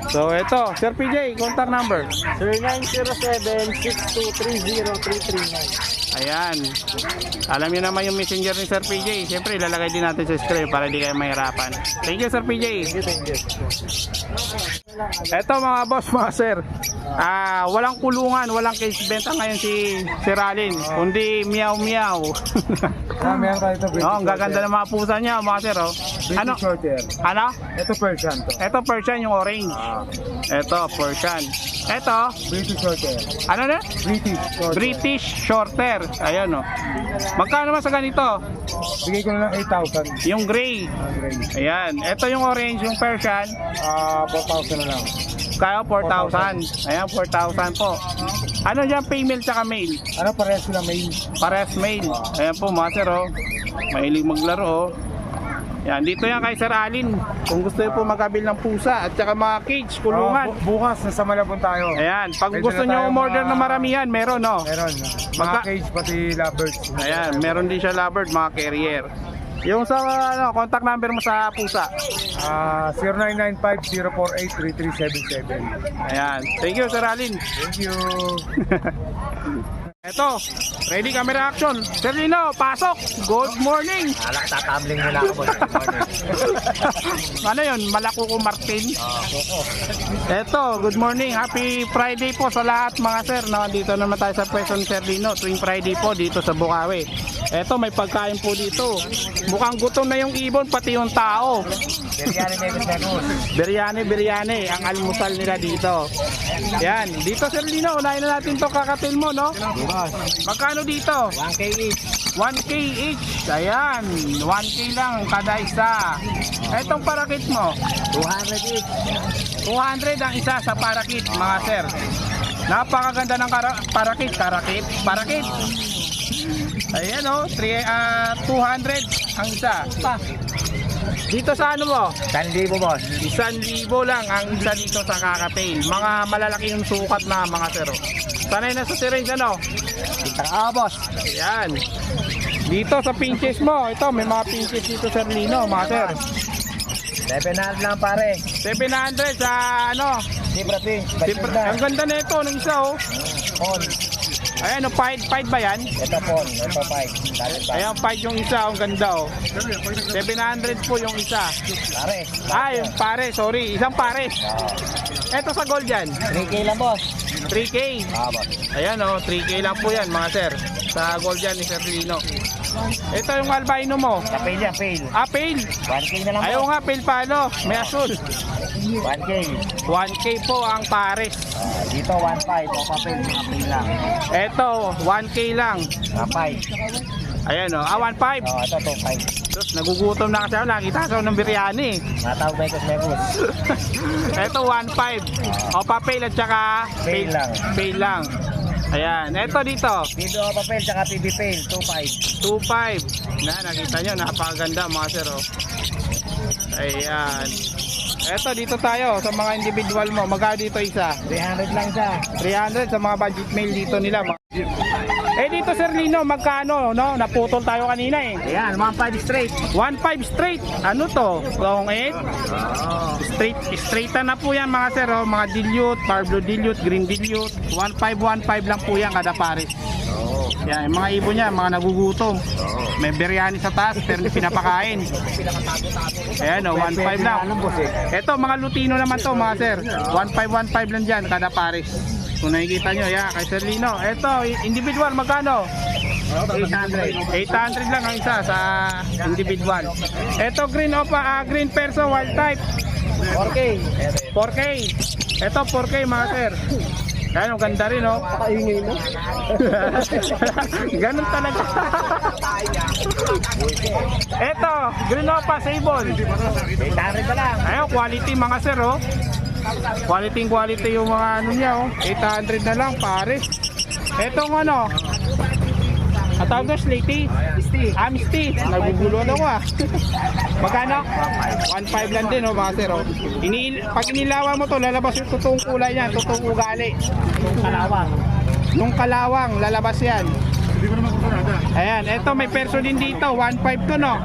So ito, Sir PJ, contact number. 0907-6230-339. Ayan. Alam niyo naman yung messenger ni Sir PJ. Siyempre, ilalagay din natin sa screen para di kayo mahirapan. Thank you, Sir PJ. Ito mga boss, mga sir. Walang kulungan, walang cage benta ngayon si Sir Alin. Kundi miyaw-miyaw. Meron ka ito. Oh, ang gaganda ng mga pusa niya, mga sir. Oh. Ano? Short hair. Ano? Ito Persian to. Ito Persian yung orange. Ito Persian. Ito, British short hair. ano na? British short hair. British Shorter. Ayan o. Magkano naman sa ganito? Bigay ko na lang 8,000. Yung gray. Ayan. Ito yung orange, yung Persian. 4,000 na lang. Kaya 4,000. Ayan, 4,000 po. Ano dyan, female tsaka male? Ano parehas sila main? Pares male. Ayan po, mga sir, oh. Mahilig maglaro, oh. Yan, dito yan kay Sir Alin. Kung gusto niyo po magkabil ng pusa at saka mga cage, kulungan. Bukas nasa Malabon tayo. Ayan, pag Pwede gusto na niyo tayo umorder mga- ng maramihan, meron, no? Meron. Mga cage pati lovebirds. Ayan, meron din siya lovebird, mga carrier. Yung sa contact number mo sa pusa. 0995-048-3377. Ayan. Thank you, Sir Alin. Thank you. Eto, ready camera action. Sir Lino, pasok. Good morning. Alak, tatabling mo na ako, boss. Ano yun? Malakuko Martin. Eto, good morning. Happy Friday po sa lahat mga sir. Nandito naman tayo sa pwesto ni Sir Lino. Tuwing Friday po dito sa Bukawi. Eto, may pagkain po dito. Mukhang gutom na yung ibon, pati yung tao. Biryani. Ang almusal nila dito. Yan. Dito Sir Lino, unahin na natin to kakatil mo, no? Magkano dito? 1K each. 1K each. Ayan. 1K lang kada isa. Etong parakit mo? 200 each. 200 ang isa sa parakit, mga sir. Napakaganda ng parakit. Parakit. Ayan o. 200 ang isa. Dito sa ano mo? 1,000, boss. 1,000 lang ang isa dito sa kakatail. Mga malalaki yung sukat na mga sir. Sanay na sa syringe ano? Boss. Ayan. Dito sa pinches mo, ito may mga pinches dito Sir Lino, mga sir. 700 lang, pare. 700 sa ano? Zebra pin. Ang ganda na ito ng isa oh. Pon. Ayan, fight ba yan? Ito pon. Ito 5. Ayan, fight yung isa, ang ganda oh. 700 po yung isa. Pare. Yung pare, sorry, isang pare. Ito sa gold yan, 3K lang, boss. 3K. Boss. Ayan oh, 3K lang po yan mga sir. Sa gold yan ni Sir Lino. Ito yung albino mo. Kapil yan, fail. Pale. 1K na lang, Ayaw boss. nga, pale paano? May asul. 1K. 1K po ang pares. Dito, 1.5. O kapil, kapil lang. Ito, 1K lang. 1.5. Ayan o, 1.5. Ito, 2.5. Sus, nagugutom na kasi ako. Nakita ko ng biryani. Matawag may kusmekos. Ito, 1.5. O, papel at saka Pale lang. Pale lang. Ayan. Ito dito, Dito, o papel, tsaka PB fail. 2.5. 2.5. Nakita nyo, napakaganda mga sir. Oh. Ayan. Ito, dito tayo sa mga individual mo. Magkano dito isa? 300 lang siya. 300 sa mga budget mail dito nila. Eh dito Sir Lino, magkano, no? Naputol tayo kanina eh. Ayan, 1.5 straight. 1.5 straight. Ano to? Long 8? Straight na po yan mga sir, oh. Mga dilute, Parblo dilute, green dilute. 1.5 lang po yan kada pares. Yan, yung mga ibon niya, mga nagugutom. May biryani sa taas pero hindi pinapakain. Ayan o, 1.5 lang. Ito, mga Lutino naman to mga sir. 1.5 lang dyan kada pares. Kung nakikita nyo, yan, kay Sir Lino. Ito, individual, magkano? 800 lang ang isa sa individual. Ito, green perso, wild type. 4K. Ito, 4K mga sir. Ayan, ang ganda rin, oh. Pakaingay mo. Ganun talaga. Eto, Green Opa Sable. 800 na lang. Ayun, quality mga sir, oh. Quality yung mga ano niya, oh. 800 na lang, pare. Etong ano, atawag na Slaty. Misty. Naguguluhan ako, ah. Magkano? 1.5 lang din, oh, mga sir, oh. Pag inilawan mo to, lalabas yung totoong kulay niyan, totoong ugali. Nung kalawang, lalabas yan. Ayan, ito may perso din dito, 1.5 to, no?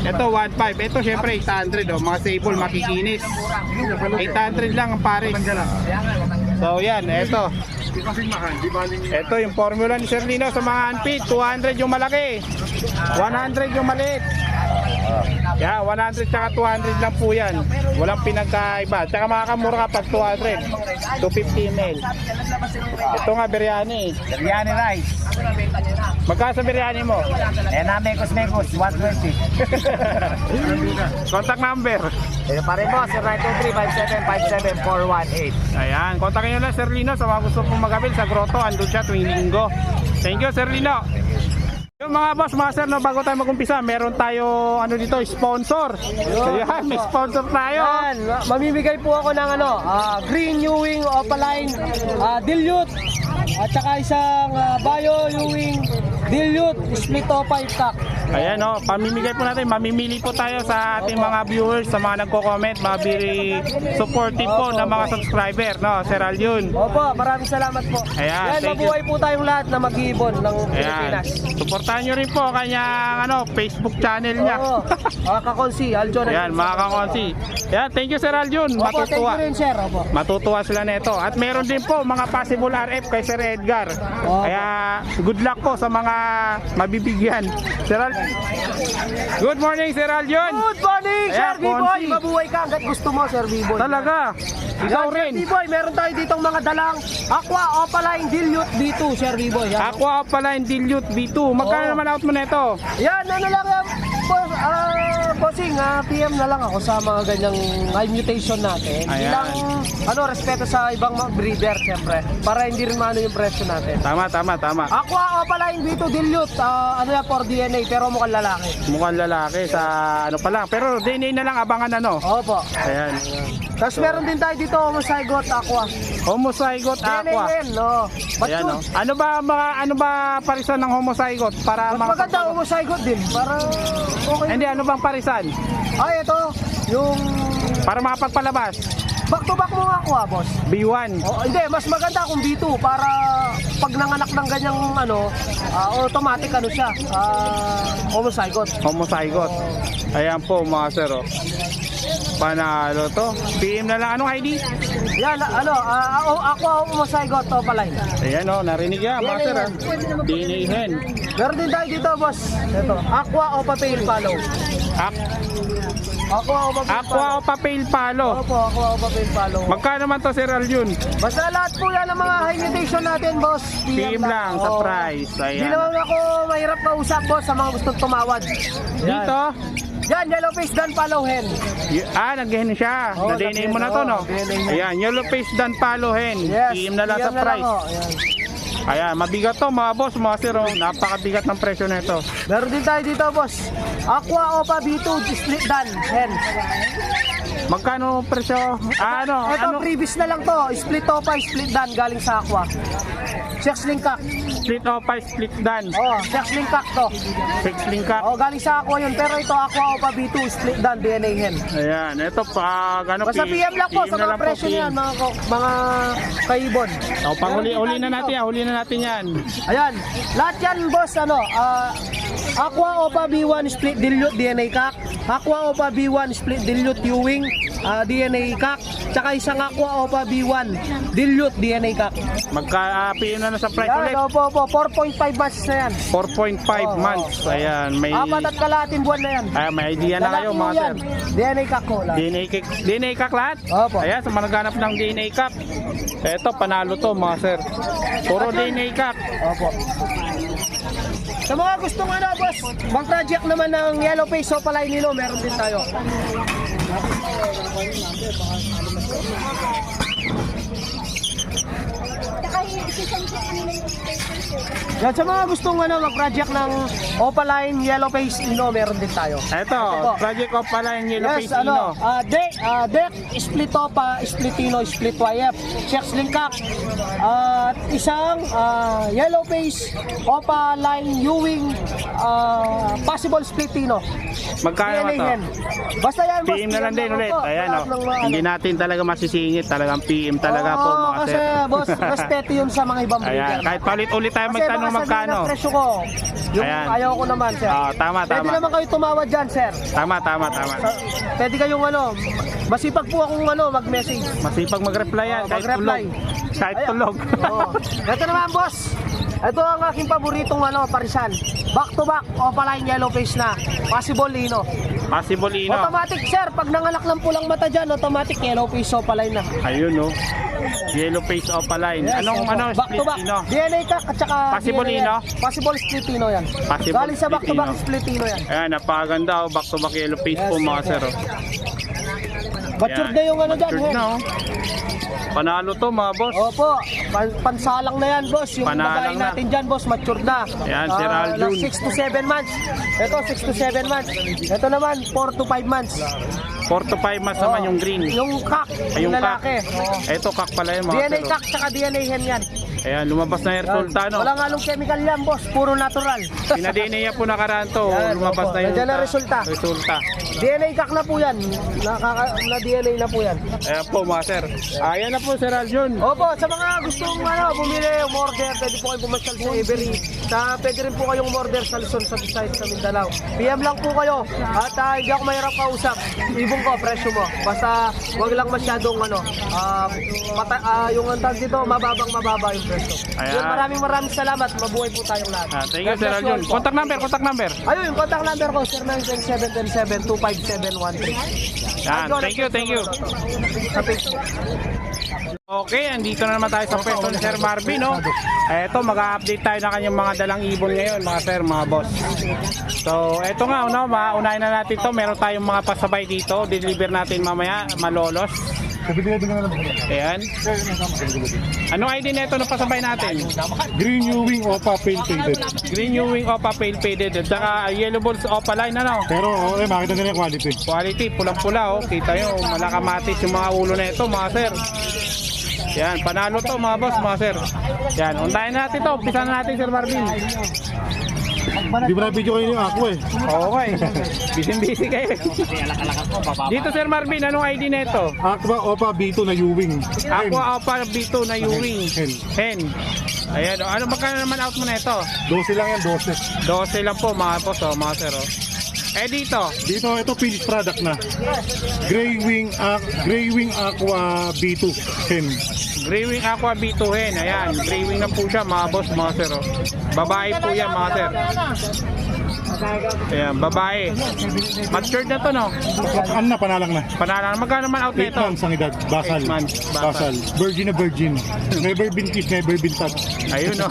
Ito 1.5, ito syempre 800, oh, mga sable, makikinis. 800 lang ang pares. So yan, ito. Ito yung formula ni Sir Lino sa mga unfit, 200 yung malaki, 100 yung maliit. Yeah, 100 tsaka 200 lang po yan. Walang pinagkaiba. Tsaka makakamura kapag 200, 250 ml. Ito nga biryani. Biryani rice. Magkano sa biryani mo? Eh na mekos, 120. Contact number. Ito pa rin po, 0923-5757-418. Ayan, kontakin nyo lang Sir Lino sa mga gusto pong magabil sa grotto. Andun siya tuwing linggo. Thank you Sir Lino. Yung mga boss, mga sir, no, bago tayo mag-umpisa, meron tayo ano dito, sponsor. So yan, may sponsor tayo. Yan, mamimigay po ako ng Green Ewing Opaline Dilute at saka isang Bio Ewing Dilute Split Opa Itak. Ayan, no, pamimigay po natin, mamimili po tayo sa ating mga viewers, sa mga nagko-comment, mga very supportive po ng mga subscriber, no, Sir Aljun. Opo, maraming salamat po. Ayan, Yan, thank you. mabuhay po tayong lahat na mag-iibon ng Ayan, Pilipinas. supportahan nyo rin po kanyang ano, Facebook channel niya. Oo, kakonsi, Aljon. Ayan, mga kakonsi. Ayan, thank you Sir Aljun, Opo, thank matutuwa. you rin, sir. Opo. Matutuwa sila nito. At meron din po mga possible RF kay Sir Edgar. Opo. Kaya good luck po sa mga mabibigyan. Sir Good morning, Sir Aljun. Good morning, Sir Ayan, B-Boy. konsi. Mabuhay ka hanggat gusto mo, Sir B-Boy. Talaga. Ikaw Yan, rin. Sir B-Boy, meron tayo ditong mga dalang Aqua Opaline Dilute B2, Sir B-Boy. Yan. Aqua Opaline Dilute B2. Magkano Oo. naman out mo nito? Yan, ano lang yan, bossing, PM na lang ako sa mga ganyang high mutation natin. Ayan. Bilang, respeto sa ibang mga breeder, siyempre, para hindi rin maano yung presyo natin. Tama. Aqua Opaline B2 Dilute, yan, for DNA, pero mukhang lalaki. Mukhang lalaki sa ano pa lang. Pero DNA na lang abangan ano. Opo. Ayan. Tapos meron din tayo dito, Homozygote Aqua. Homozygote DNA Aqua. din, no? Ayan, no? Ano ba parisan ng homozygote para Mas maganda Homozygote din, para okay. Hindi, ano bang parisan? Ay, ito, yung Para makapagpalabas. back to back mo nga Aqua, boss. B1. Oh, hindi, mas maganda kung B2 para pag nanganak ng ganyang automatic siya, homozygote. Homozygote. Ayan po mga sir, oh. Panalo to. PM na lang. Anong ID? Yan, Aqua homozygote Opaline. Ayan, oh. Narinig yan mga sir, ah. DNA hen. Meron din tayo dito, boss. Ito, Aqua Opa Pale Palo. Aqua Opa Pale Aqua o papel palo. Opo, Aqua Opa Pale Palo. Magkano naman to Sir Aljun? Basta lahat po yan ng mga high mutation natin, boss. PM lang sa Oo. price. Hindi Ayan. naman ako mahirap kausap, boss, sa mga gustong tumawad. Dito. Yan, yellow face dan palo hen. Nag-hen siya. Oo, Na-DNA mo na to, no? DNA mo. Ayan, yellow face dan palo hen. PM na lang sa price. Ayan. Ayan, mabigat to mga boss, mga sir, oh. Napakabigat ng presyo nito. Meron din tayo dito, boss. Aqua Opa B2 split dan hen. Magkano presyo? Ito, previous na lang to. Split Opa, split dan galing sa Aqua. Sex link cock. Split opa, split dan. Oh, sex link cock to. 6 link up. Oh, galing sa Aqua yun. Pero ito, Aqua Opa B2 split dan DNA hen. Ayan, ito pa, Basta PM lang po sa mga presyo niyan, mga kaibon. O, huli na natin yan. Ayan, lahat yan, boss, Aqua Opa B1 split dilute DNA cock, Aqua Opa B1 split dilute Ewing DNA cock, tsaka isang Aqua Opa B1 dilute DNA cock. PM na sa price ulit. Yan, opo, 4.5 months na yan. 4.5 months. Ayan, may 4 at kalahating buwan na yan. may idea na kayo mga sir. DNA cock ko lang. DNA kak lahat? Opo. Ayan, sa mga naghanap ng DNA kak. Eto, panalo to mga sir. Puro DNA kak. Opo. Sa mga gustong boss, bang project naman ng Yellow Face Opaline nilo, meron din tayo. Yan, sa mga gustong mag-project ng Opaline Yellow Face Ino, meron din tayo. Ito, Project Opaline Yellow Face Ino. Deck, split Opa, split Ino, split YF, checks linkak, at isang Yellow Face Opaline Ewing, possible split Ino. Magkano ba DNA to? hen. Basta yan, boss. PM na lang din PM ulit. po. Ayan, Lahat ng mga hindi natin talaga masisingit. Talagang PM talaga po, mga kasi sir. boss, respeto yun sa mga ibang Ayan, breeder. kahit paulit-ulit tayo Kasi magtanong baka sabihin magkano. ng presyo ko, yung Ayan. ayaw ko naman, sir. Tama. Pwede naman kayo tumawad dyan, sir. Tama. Pwede kayong masipag po akong mag-message. Masipag mag-reply yan, kahit Mag-reply. tulog. Kahit Ayan. tulog. Oo. Ito naman, boss. Ito ang aking paboritong parisan. Back to back, Opaline Yellow Face na. Possible Ino. Possible Ino. Automatic, sir. Pag nanganak lang pulang mata dyan, automatic Yellow Face Opaline na. Ayun, no. Yellow Face Opaline. Yes, Anong back to split back. Ino? DNA Kak at saka Possible DNA Ino? Possible split Ino yan. Possible Galing sa back to back split split Ino yan. Ayan, napakaganda. Back to back Yellow Face Yes, po, mga yes, sir. Matured Ayan. na yung dyan, Matured hen. na, oh. Panalo to, mga boss. Opo, pansalang na yan, boss. Yung Panalang babae na. natin dyan, boss, matured na. Ayan, Sir Aljun. 6 to 7 months. Ito, 6 to 7 months. Ito naman, 4 to 5 months. 4 to 5 months naman yung green. Yung kak, Ay, yung yung lalaki. Oo. Ito, kak pala yun, mga DNA sir. kak, tsaka DNA hen yan. Ayan, lumabas na yung resulta, no? Walang halong chemical yan, boss. Puro natural. Pinadina niya po nakaraan to. Yan, Lumabas opo. na yung Nandiyan na resulta. DNA kak na po yan. Na DNA na po yan. Ayan po, mga sir. Ayan na po, Sir Aljun. Opo, sa mga gustong bumili, umorder, pwede po kayong pumasyal sa Every. Pwede rin po kayong umorder sa Luzon, sa Visayas, sa Mindanao. PM lang po kayo. At hindi ako mahirap kausap. Ibong ko, presyo mo. Basta wag lang masyadong yung antag dito, mababa yung presyo. Ayan. Yun, maraming salamat. Mabuhay po tayong lahat. Thank you, God Sir bless you Aljun. all po. Contact number. Ayun, yung contact number ko, 0977-25713. Yan, thank you. Sa Facebook. Okay, andito na naman tayo sa pwesto ni Sir Marvin, no? Eto, mag-update tayo na kanyang mga dalang ibon ngayon, mga sir, mga boss. So, eto nga, no, unahin na natin to. Meron tayong mga pasabay dito. Deliver natin mamaya, malolos. Ayan. Anong ID na ito na pasabay natin? Green Ewing Opa Pale Faded. Green Ewing Opa Pale Faded. At saka Yellow Balls Opa Line, ano? Pero makita nila yung quality. Quality, pulang-pula, oh. Kita nyo, malakamatis yung mga ulo na ito, mga sir. Yan, panalo to, mga boss, mga sir. Yan, untayin natin to. Umpisa na natin, Sir Marvin. Hindi mo na video kayo yung ako eh. Okay. Busy kayo. Dito, Sir Marvin, anong ID na ito? Aqua Opa B2 na Ewing. Aqua Opa B2 na Ewing. Hen. Hen. Ayan, ano magkano naman out mo na ito? 12 lang yan, 12. 12 lang po, mga boss, oh, mga sir. Oh. Dito. Dito, ito finished product na. Gray Wing Aqua B2 Hen. Gray Wing Aqua B2 Hen. Ayan, Gray Wing na po siya, mga boss, mga sir. Oh. Babae po yan, mga sir. Ayan, babae. Matured na to, no? Ano na, panalang na. Panalang. Magkano naman out 8 nito? months ang edad. Basal. 8 months. Basal. Virgin na virgin. Never been kissed, never been touched. Ayun, no?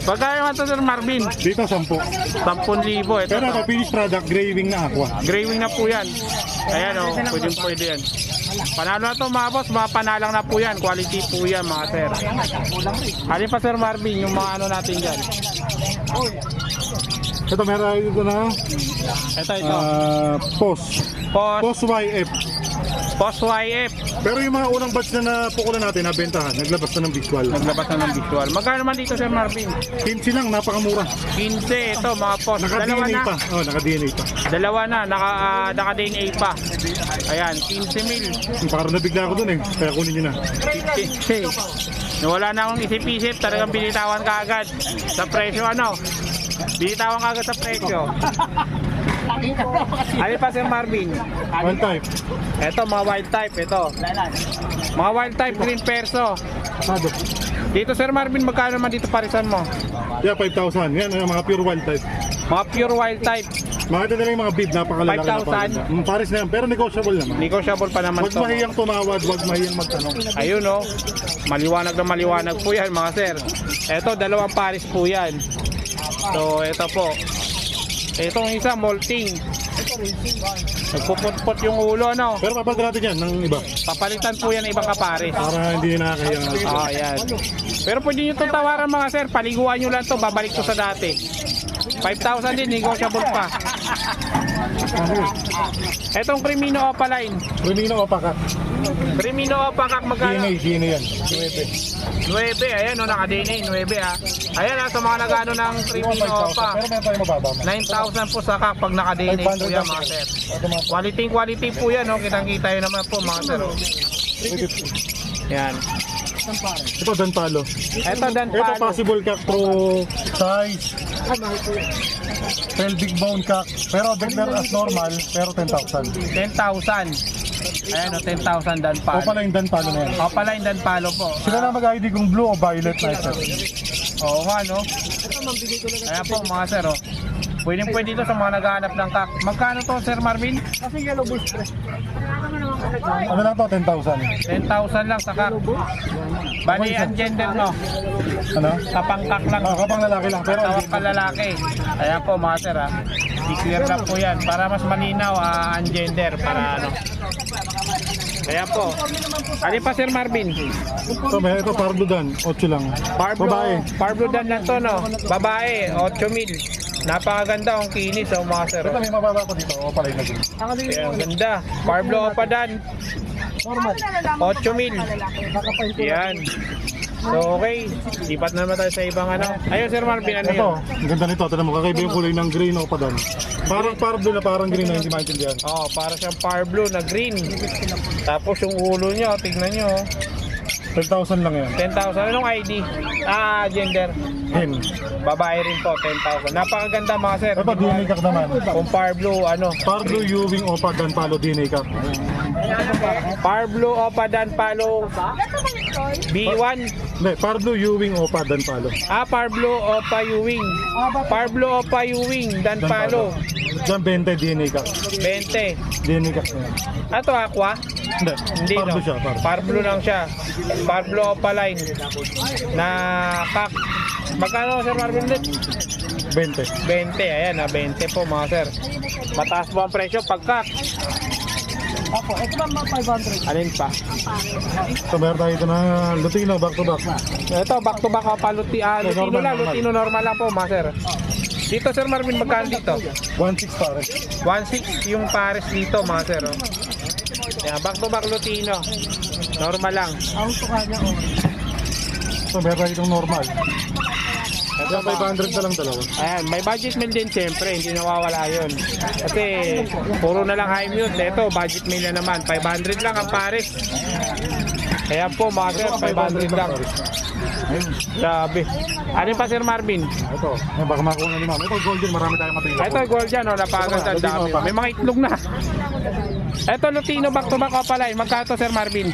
Magkano naman to, Sir Marvin? Dito, 10. 10,000. Ito, Pero ito, finished product, Gray Wing na Aqua. Gray Wing na po yan. Ayan, oh, pwede yan. Panalo na to, mga boss, mga panalang na po yan. Quality po yan, mga sir. Alin pa, Sir Marvin, yung mga ano natin dyan. Ito, meron ito na Ito. POS. Post YF. YF. Pero yung mga unang batch na napukulan natin, nabentahan, naglabas na ng visual. Naglabas na ng visual. Magkano naman dito, Sir Marvin? 15 lang, napakamura. 15, ito, mga post. Dalawa Naka-DNA na. pa. Oh, naka-DNA pa. Dalawa na, naka-DNA pa. Ayan, 15 mil. Parang nabigla ako dun eh. Kaya kunin nyo na. 15. Wala na akong isip-isip, talagang binitawan ka agad. Sa presyo, ano? Binitawan ka agad sa presyo. Alin pa, Sir Marvin? One type. Ito, mga wild type, ito. Mga wild type, green perso. Sado. Dito, Sir Marvin, magkano naman dito parisan mo? Yeah, 5,000. Yan, mga pure wild type. Mga pure wild type, Makita nila yung mga bib, napakalalaki. 5,000. Pares na yan, pero negotiable naman. negotiable pa naman Huwag to. mahiyang tumawad, huwag mahiyang magtanong. Ayun, no? Maliwanag na maliwanag po yan, mga sir. Ito, dalawang pares po yan. So, ito po. Itong isa, molting. Nagpupot-pot yung ulo, no? Pero papalitan natin yan ng iba. Papalitan po yan ng ibang kapares. Para hindi nakakaya. Oh, yan. Pero pwede nyo itong tawaran mga sir. Paliguan nyo lang to, babalik to sa dati. 5,000 din, negotiable pa. Etong Crimino Opaline. Crimino Opaca. Crimino Opaca, magkano? DNA yan. 9, ayan o, naka-DNA, 9 ha. Ayan ha, sa mga nagano ng Crimino Opa. Pero meron tayo mababa. 9,000 po sa kak pag naka-DNA po 500 yan mga sir. Quality po yan, no? Kitang-kita yun naman po mga sir. Yan. Ito, Dan Palo. Ito, Dan Ito, Palo. possible kak pro size. Pelvic bone kak. Pero declare as normal, pero 10,000. 10,000. Ayan o, 10,000 Dan O Palo. pala yung Dan Palo na yan. Opaline Dan Palo po. Sila na mag-ID kung blue o violet na ito. Oo nga, no? Ayan po mga sir, oh. Pwede dito sa mga naghahanap ng kak. Magkano to, Sir Marvin? Ano lang to, 10,000. 10,000 lang sa kak. Bali, ang gender, no? Ano? Kapangkak lang. Kapang lalaki lang, pero Tawag ka lalaki. Ayan po mga sir, ha. I-clear lang po yan para mas malinaw ang gender. Para ano. Ayan po. Alin pa, Sir Marvin? ito Pardo Dan, 8 lang. Babae. Parblo Dan lang to, no? Babae, 8,000. Napakaganda ang kinis, oh, mga sir. Ito may mababa ko dito, o pala yung naging. Ayan, ganda. Parblo pa Dan. 8,000. Yan. So okay, lipat na naman tayo sa ibang ano. Ayun Sir Marvin, ano Ito, yun? ang ganda nito. Tignan mo, kakaiba yung kulay ng green o pa Dan. Parang Pardo na parang green na hindi maintindihan. Oh, para siyang Parblo na green. Tapos yung ulo niyo, tignan niyo. 10,000 lang yan. 10,000. Anong ID? Gender. Hen. Babae rin po, 10,000. Napakaganda mga sir. Ito, DNA kak naman. Kung Parblo, ano? Pardo Ewing Opa Dan Palo DNA kak. Parblo Opa Dan Palo B1. Hindi, Pardo Ewing Opa Dan Palo. Parblo Opa Ewing. Parblo Opa Ewing Dan Palo. Diyan 20 DNA kak. 20. DNA kak na yan. Ato aqua? Hindi, Hindi, Pardo no? siya. Pardo. Parblo lang siya. Parblo Opaline na kak. Magkano Sir Marvin ulit? 20. 20. Ayan, 20 po mga sir. Mataas po ang presyo pag kak. Alin pa? So, meron tayo ito na Lutino back to back. Ito, back to back pa. Lutino normal, lang. normal. Lutino normal lang po mga sir. Dito Sir Marvin, magkano dito? 1.6 pare. 1.6 yung pares dito mga sir. Oh. Yan, back to back Lutino. Normal lang. So, meron tayo itong normal. Ito, 500 na lang dalawa. Ayan, may budget meal din siyempre, hindi nawawala yun. Kasi puro na lang high mute. Ito, budget meal na naman. 500 lang ang pares. Ayan po mga sir, 500 lang. Grabe. Ano pa Sir Marvin? Ito, baka makuha na ni ma'am. Ito, golden, marami tayong mapila. Ito, gold yan, oh, napakaganda. Ito, Dami. Lutino pa. May mga itlog na. Ito, Lutino, back to back Opaline. Magkano Sir Marvin?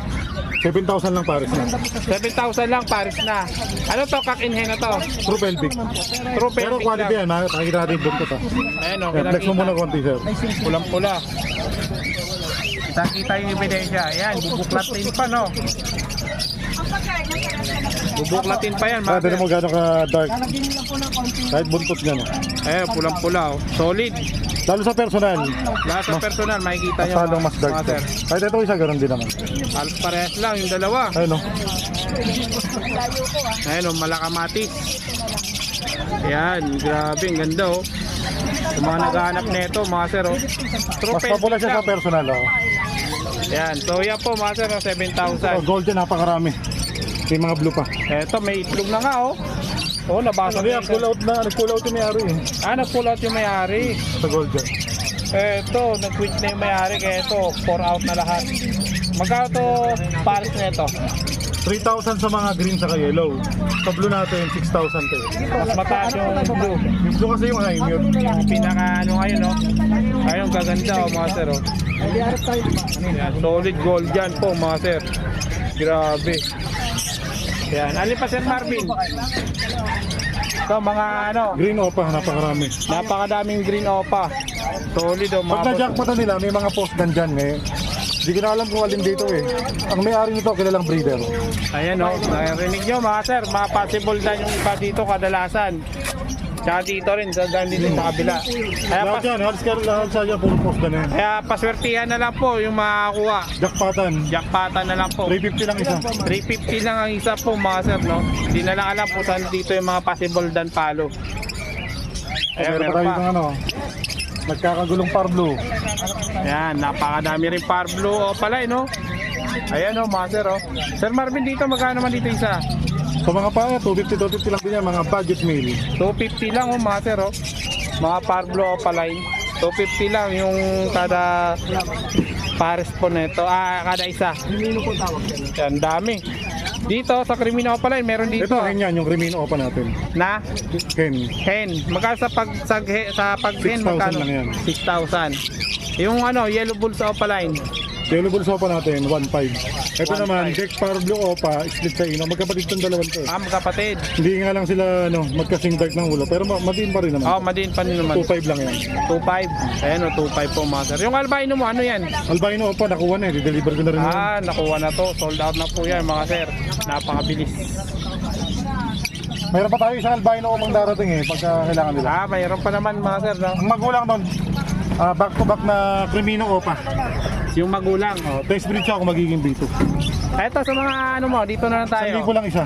7,000 lang pares na. 7,000 lang, pares na. Ano to, kak-in-hen na to? True pelvic. True Pero pelvic quality lang. yan, nakikita natin doon ko to. Ayan o, Flex mo muna konti, sir. Pulang-pula. Kita yung ebidensya. Ayan, bubuklatin pa, no? Bubuklatin pa yan, mga Dali sir. mo gano'n ka-dark. Kahit buntot niya, no? Ayan, pulang-pula, oh. Solid. Lalo sa personal, Lahat sa personal, makikita nyo, masyadong mas dark. mga sir. Kahit ito isa, gano'n din naman. Halos parehas lang, yung dalawa. Ayun, no? Ayan, oh, malakamatis. Ayan, grabe, ang ganda, oh. Yung mga naghahanap nito, mga sir, oh. True Mas popular siya sa pelvic lang. personal, oh. Ayan, so yan po, mga sir, oh, Ito, 7,000. gold yan, napakarami. May mga blue pa. Eto, may itlog na nga, oh. Oh, nabasa Ano yan, pull out na, nag-pull out yung may-ari, eh. nag-pull out yung may-ari. Sa gold yan. Eto, nag-quit na yung may-ari. Kaya ito, 4 out na lahat. Magkano to pares na ito? 3,000 sa mga green sa yellow. Sa blue natin, 6,000 kayo. Mas mataas yung blue. Yung blue kasi yung high mute. Yung pinaka ano ngayon, no? Ayun, gaganda, oh, mga sir, oh. Yan, solid gold dyan po, mga sir. Grabe. Yan, alin pa Sir Marvin? Ito, mga ano, Green opa, napakarami. napakadaming green opa. Solid, oh, mga Pag na-jackpotan nila, may mga post dyan ngayon. Hindi ko na alam kung alin dito eh. Ang may-ari nito, kilalang breeder. Ayan o, narinig nyo mga sir, mga possible dan yung iba dito kadalasan. Tsaka dito rin, gagawin din sa kabila. Kaya, Lahat yan, halos sa dyan, puro post na yan. kaya paswertihan na lang po yung makakuha. Jackpotan, Jackpatan na lang po. 350 lang isa. 350 lang ang isa po mga sir, no? Hindi na lang alam po saan dito yung mga possible dan palo. Ayan, Meron pa tayo ng ano, nagkakagulong Parblo. Ayan, napakadami rin Parblo o pala, no? Ayan, oh, mga sir, oh. Sir Marvin, dito magkano naman dito isa? Sa mga paya, 250 lang din yan, mga budget meal. 250 lang, oh, mga sir, oh. Mga Parblo o palay. 250 lang yung kada pares po nito. Kada isa. Yan, dami. Dito sa Crimino Opalay, meron dito Ito, hen yan, yung Crimino Opa natin. na Hen. hen. Magkano sa pag hen 6,000 magkano? lang yan. 6,000. Yung ano, yellow bull sa Opaline. Yellow Bulls Opa natin, 1.5. Ito 1.5. naman, Deck Parblo Opa, split sa ino. Magkapatid itong dalawang to. Magkapatid. Hindi nga lang sila ano, magkasing dark ng ulo, pero madiin pa rin naman. Oh, madiin pa rin naman. 2.5 lang yan. 2.5. Ayan, oh, 2.5 po mga sir. Yung albino mo, ano yan? Albino Opa, nakuha na eh. Deliver ko na rin yan. Nakuha na to. Sold out na po yan mga sir. Napakabilis. Mayroon pa tayo isang albino Opang darating eh, pagka kailangan nila. Mayroon pa naman mga sir, no? Ang magulang doon, back to back na Crimino Opa. Yung magulang. Test breed siya ako magiging B2. Eto sa mga ano mo, dito na lang tayo. 1,000 lang isa.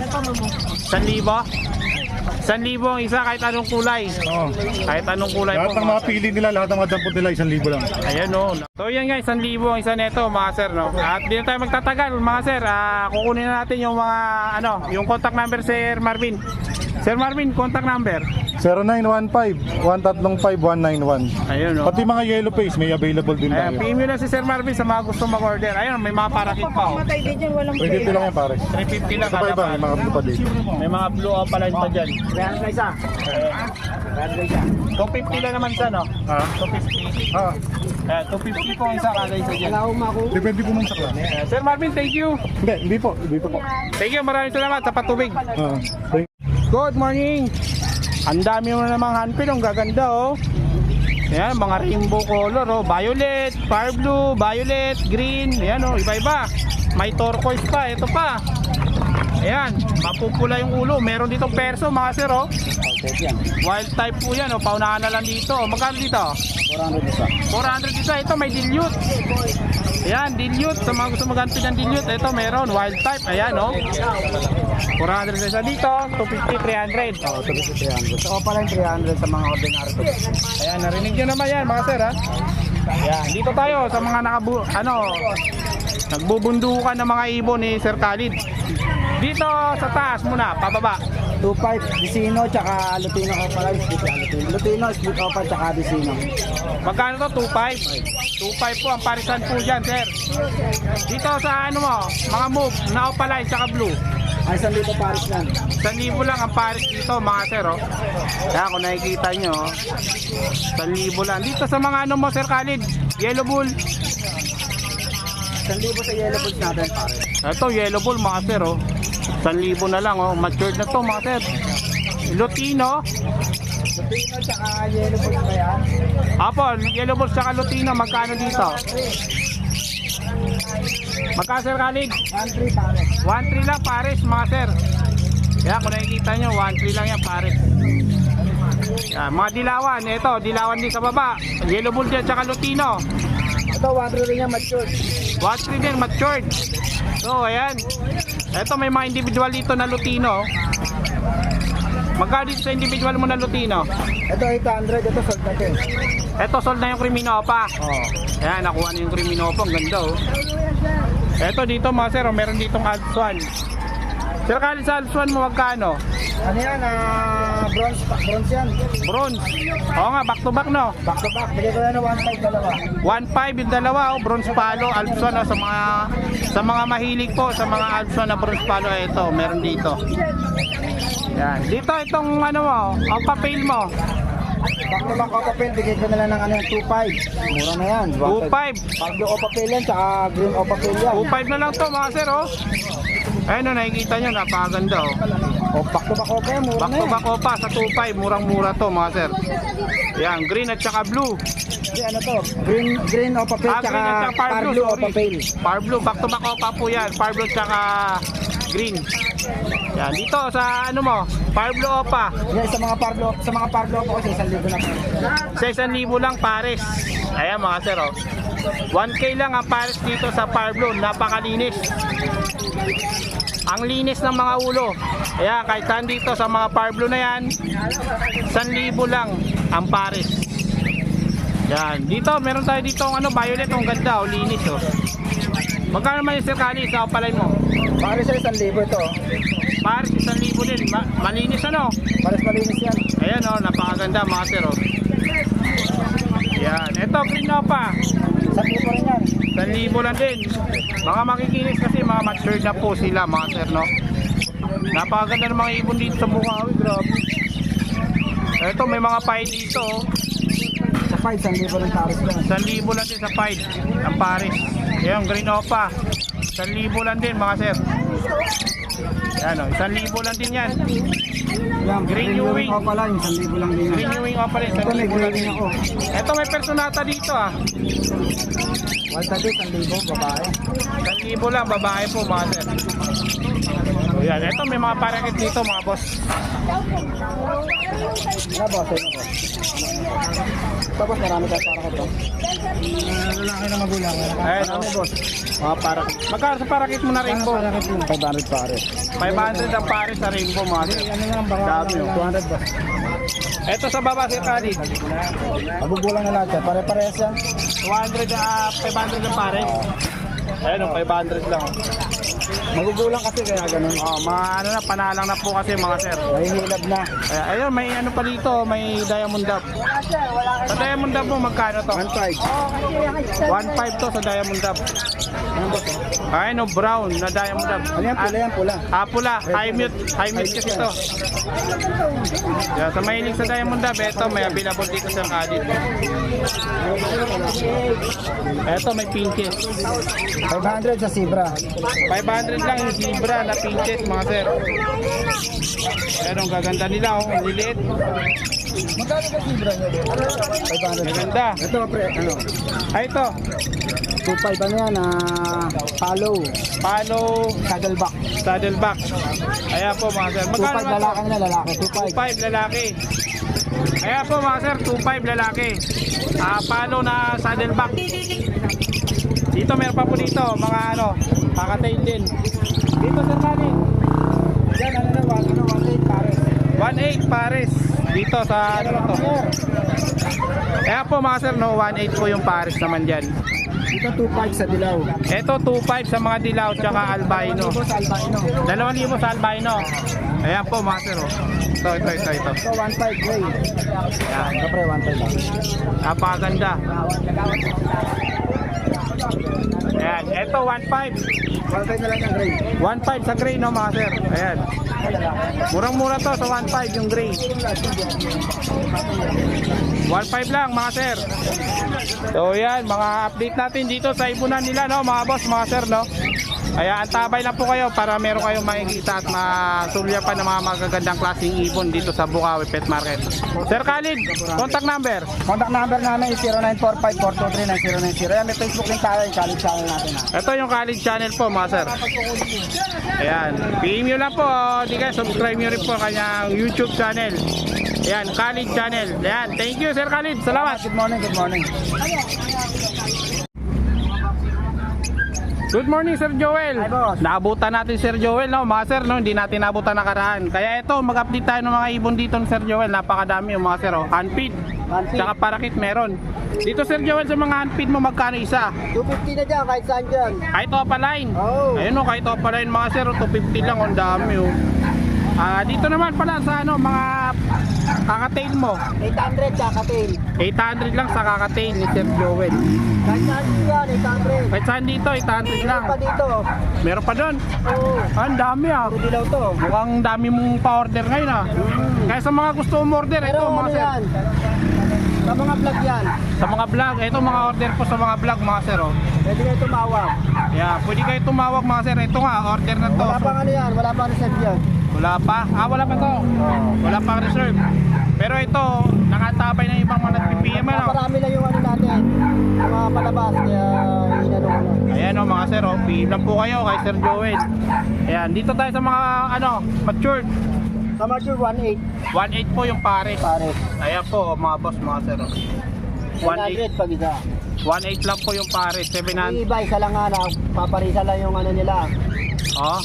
1,000? 1,000 ang isa kahit anong kulay. Oo. Kahit anong kulay Lahat po. ng mga pili nila, lahat ng mga dampot nila, 1,000 lang. Ayan o. So yan guys, 1,000 ang isa neto mga sir, no? At di na tayo magtatagal mga sir. Kukunin na natin yung mga ano, yung contact number Sir Marvin. Sir Marvin, contact number. 0915-135-191. Ayun o. Pati mga yellow face, may available din Ayan, tayo. PM na si Sir Marvin sa mga gusto mag-order. Ayun, may mga parakit pa o. Pwede ito lang yan pare. 350 lang Sa kada iba, pa. may mga blue pa dito. May mga blue opaline pa dyan. 250 lang naman siya, no? Ha? 250. Ah, 250 po ang isa kada isa dyan. depende po mong sakla. Sir Marvin, thank you. Hindi po, dito po. Thank you, maraming salamat sa patubig. Thank Good morning. Ang dami mo na namang handpin, ang gaganda oh. Ayan, mga rainbow color oh. Violet, fire blue, violet, green. Ayan oh, iba-iba. May turquoise pa, ito pa. Ayan, mapupula yung ulo. Meron ditong perso mga sir oh. Wild type po yan oh, paunahan na lang dito. Magkano dito? 400 isa. Ito may dilute. Ayan, dilute. Sa mga gusto maganti ng dilute, ito meron. Wild type, ayan oh. 400 isa dito, 250, 300. Oh, 250, 300. So, pala yung 300 sa mga ordinary to. Ayan, narinig nyo naman yan mga sir ha. Ayan, dito tayo sa mga nagbubundukan ng mga ibon ni Sir Khalid. Dito sa taas muna, pababa. 2.5, Disino, tsaka Lutino Opalay, split Lutino. Lutino, split Opal, tsaka Disino. Magkano to? 2.5. 2.5 po ang parisan po dyan, sir. Dito sa ano mo, mga move, na opalay, tsaka blue. Ay, saan dito Paris lang? 1,000 lang ang pares dito mga sir oh. Kaya kung nakikita nyo 1,000 lang. Dito sa mga ano mo Sir Khalid, yellow bull. 1,000 sa yellow bulls natin, Paris. Ito yellow bull mga sir oh. 1,000 na lang oh. Matured na to mga sir. Lutino. Lutino, tsaka yellow bulls ba yan? Apo, yellow bull saka Lutino. Magkano dito? Magkano Sir Khalid? 1.3 Paris. 1,300 lang pares mga sir. Kaya kung nakikita nyo 1,300 lang yan pares. Yan, mga dilawan. Ito, dilawan din sa baba. Yellow bull dyan tsaka Lutino. Ito, 1.3 rin yan, matured. 1,300 din matured. So ayan. Ito may mga individual dito na Lutino. Magkano dito sa individual mo na Lutino? Ito, 800. Ito, sold natin. Ito sold na yung Crimino pa. Ayan, nakuha na yung Crimino pa. Ang ganda oh. Ito dito mga sir, oh, meron ditong Alpswan. Sir Khalid, sa Alpswan mo magkano? Ano yan? Bronze yan. Bronze. Oo nga, back to back no. Back to back. Bigay ko na ng 1.5 dalawa. 1.5 yung dalawa oh, bronze palo, Alpswan oh, sa mga mahilig po sa mga Alpswan na bronze palo ito, meron dito. Yan. Dito itong ano mo, ang papel mo. Back to back Opapel. Bigay ko na lang ng 2.5. Mura na yan. 2.5. Pablo Opapel yan, tsaka green Opapel yan. 2.5 na lang to mga sir oh. Ayun oh, nakikita nyo, napakaganda oh. Back to back Opapel, mura Back na to yan. back pa sa 2.5, murang-mura to mga sir. Yan, green at saka blue. Hindi, ano to? Green Opapel, tsaka Green at saka Pablo sorry. Opapel. Far blue, back to back pa po yan. Far blue tsaka green. Yan, dito sa ano mo, Parblo Opa. Yan, sa mga Parblo po kasi 1,000 na po. Sa 1,000 lang pares. Ayan mga sir, oh. 1K lang ang pares dito sa Parblo. Napakalinis. Ang linis ng mga ulo. Ayan, kahit saan dito sa mga Parblo na yan, 1,000 lang ang pares. Yan, dito meron tayo dito ang ano, violet, ang ganda, oh, linis oh. Magkano naman yung Sir Kali sa opalay mo? Pares sa 1,000 ito. Pares 1,000 din. Malinis ano? Pares malinis yan. Ayan oh, napakaganda mga sir oh. Yan, eto green pa. 1,000 rin yan. 1,000 lang din. Mga makikinis kasi mga matured na po sila mga sir no. Napakaganda ng mga ibon dito sa Bukawi, grabe. Eto may mga pie dito oh. Sa 5, 1,000 rin pares lang. 1,000 lang din sa pie ang pares. Ayan, green opa. 1,000 lang din mga sir. Yan o, 1,000 lang din yan. Yan, Green Ewing. Opa lang, 1,000 lang din yan. Green Ewing opa rin, Ito may 1,000 lang green din. ako. Ito may personata dito ah. 1,000, babae. 1,000 lang, babae po mga sir. So yan, ito may mga parakit dito mga boss. Ano boss, ano boss? Tapos marami ka para ka ito. Lalaki na magulang. Ayan o, boss. mga parakit. Magkano sa parakit mo na rainbow? 500 pares. 500 ang pares sa rainbow mga sir. Ano lang, baka Dami, oh. 200 boss. Ito sa baba Sir Kali. Magugulang na lahat yan. Pare-parehas yan. 500 ang pares. Ayan o, 500 lang. Magugulang kasi kaya ganun. Oh, mga ano na, panalang na po kasi mga sir. May hilab na. Ayun, may ano pa dito, may diamond dab. Sa diamond dab mo, magkano to? 1,500. 1.5 to sa diamond dab. Ano boss? Ayun, oh, brown na diamond dab. Ano yan? Pula yan, pula. Pula, high mute kasi to. Yeah, sa mahilig sa diamond dab, ito may available dito sa Cadiz. Ito may pinches. 500 sa Zebra. 500 lang yung zebra na pinches mga sir. Pero ang gaganda nila, oh, ang liliit. Magkano sa Zebra nyo? 500. Maganda. Ito, pre, ano? Ay, ito. 2,500 ano yan? Follow. Palo Saddleback. saddleback. Ayan po mga sir. 2,500 naman to? lalaki na lalaki. 2,500. 2.5 lalaki. Ayan po mga sir, 2.5 lalaki. Palo na saddleback. Dito meron pa po dito, mga ano, kakatail din. Dito sir Kali. Yan, ano na, 1,800 pares. 1.8 pares. Dito sa ano to. Ayan po mga sir, no, 1.8 po yung pares naman dyan. Dito 2,500 sa Dilaw. Ito 2.5 sa mga dilaw tsaka albino. 2,000 sa Albino. 2,000 sa albino. Ayan po mga sir. Oh. Ito. Ito, 1,500 gray. Ayan. Ito, pre, 1,500 lang. Napakaganda. Ayan. Ito 1.5. 1,500 na lang yung gray. 1.5 sa gray no mga sir. Ayan. Murang-mura to sa 1.5 yung gray. 1.5 lang mga sir. So yan, mga update natin dito sa ipunan nila no mga boss, mga sir no. Kaya antabay lang po kayo para meron kayong makikita at masulya pa ng mga magagandang klaseng ibon dito sa Bukawi Pet Market. Sir Khalid, contact number. Contact number namin is 0945-423-9090. Ayan, may Facebook din tayo, yung college channel natin. Ito yung college channel po mga sir. Ayan, PM nyo lang po. Di kayo, subscribe nyo rin po kanyang YouTube channel. Ayan, college channel. Ayan, thank you Sir Khalid. Salamat. Good morning, good morning. Good morning Sir Joel. Hi, boss. Naabutan natin Sir Joel no, mga sir no, hindi natin naabutan nakaraan. Kaya ito, mag-update tayo ng mga ibon dito ni Sir Joel. Napakadami yung mga sir oh. Handfeed. Tsaka parakit meron. Dito Sir Joel sa mga handfeed mo magkano isa? 250 na dyan, kahit saan dyan. Kahit opaline. Oh. Ayun oh, kahit opaline mga sir, 250 lang, ang dami oh. Dito naman pala sa ano, mga kakatail mo. 800 kakatail. 800 lang sa kakatail ni Sir Joel. Kahit saan yan, 800. Kahit saan dito, 800 lang. Pa dito. Meron pa doon. Oo. Ang dami ah. Puro dilaw to. Mukhang dami mong pa-order ngayon ah. Kaya sa mga gusto umorder, ito Pero mga ano sir. yan? Sa mga vlog yan. Sa mga vlog, ito mga order po sa mga vlog mga sir oh. Pwede kayo tumawag. Yeah, pwede kayo tumawag mga sir. Ito nga, order na to. Wala pang ano yan, wala pang reserve yan. Wala pa? Wala pa to. Wala pang reserve. Pero ito, nakatabay ng ibang mga nag-PPM ano. Marami na yung ano natin. Yung mga palabas, kaya inano ko na. Ayan o mga sir, oh. PM lang po kayo kay Sir Joel. Ayan, dito tayo sa mga matured. Sa mature 1.8 1.8 po yung pares. pares. Ayan po mga boss, mga sir, oh. 1.8 100 pag isa. 1.8 lang po yung pares, 700. Yung iba, isa lang nga lang. Paparisa lang yung ano nila. Oh.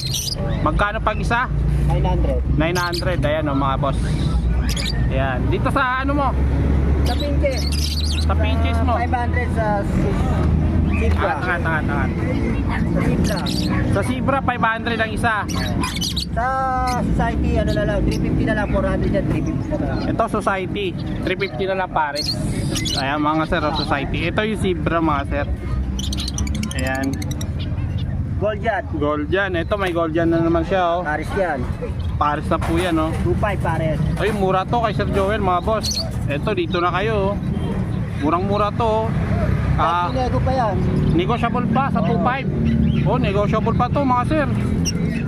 Magkano pag isa? 900. 900. Ayan oh, mga boss. Ayan, dito sa ano mo? Sa pinche. Sa pinches mo. 500 sa Sibra. Angat. Sa Sibra. Sa Zebra 500 ang isa. Sa Society, ano na lang, 350 na lang, 400 yan, 350 na lang. Ito Society, 350 na lang pares. Ayan mga sir, oh, Society. Ito yung Zebra mga sir. Ayan, Gold yan. gold yan. Ito may gold yan na naman siya oh. Paris yan. Pares na po yan oh. 2.5 pares. Ay, mura to kay Sir Joel mga boss. Ito dito na kayo oh. Murang-mura to oh. Pinego pa yan. Negotiable pa sa 2.5. Oh, negotiable pa to mga sir.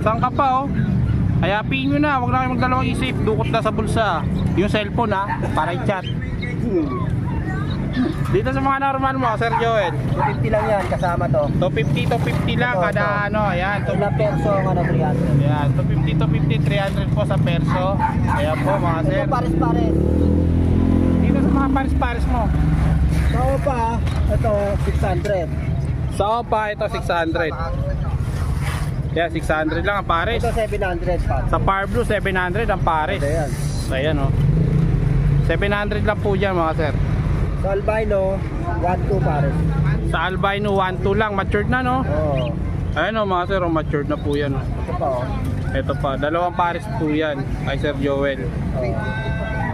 Saan ka pa oh? Hayapin nyo na, huwag na kayo magdalawang isip. Dukot na sa bulsa. Yung cellphone ha, para i-chat. Dito sa mga normal mo, Sir Joel. 250 lang yan, kasama to. 250 to 50 lang Ito, kada ito. ano, ayan. Ilang perso ang ano, 300. Ayan, 250 to 50, 300 po sa perso. Ayan po mga sir. Ito pares-pares. Dito sa mga pares-pares mo. Sa Opa, ito 600. Sa Opa, ito 600. Yeah, 600 lang ang pares. Ito 700 pa. Sa Par Blue, 700 ang pares. Ito yan. Ayan oh. 700 lang po dyan mga sir. Sa Albino, 1.2 pares. Sa Albino, 1.2 lang. Matured na no? Oo. Ayan oh mga sir, oh, matured na po yan. Oh. Ito pa oh. Ito pa, dalawang pares po yan kay Sir Joel. Oo.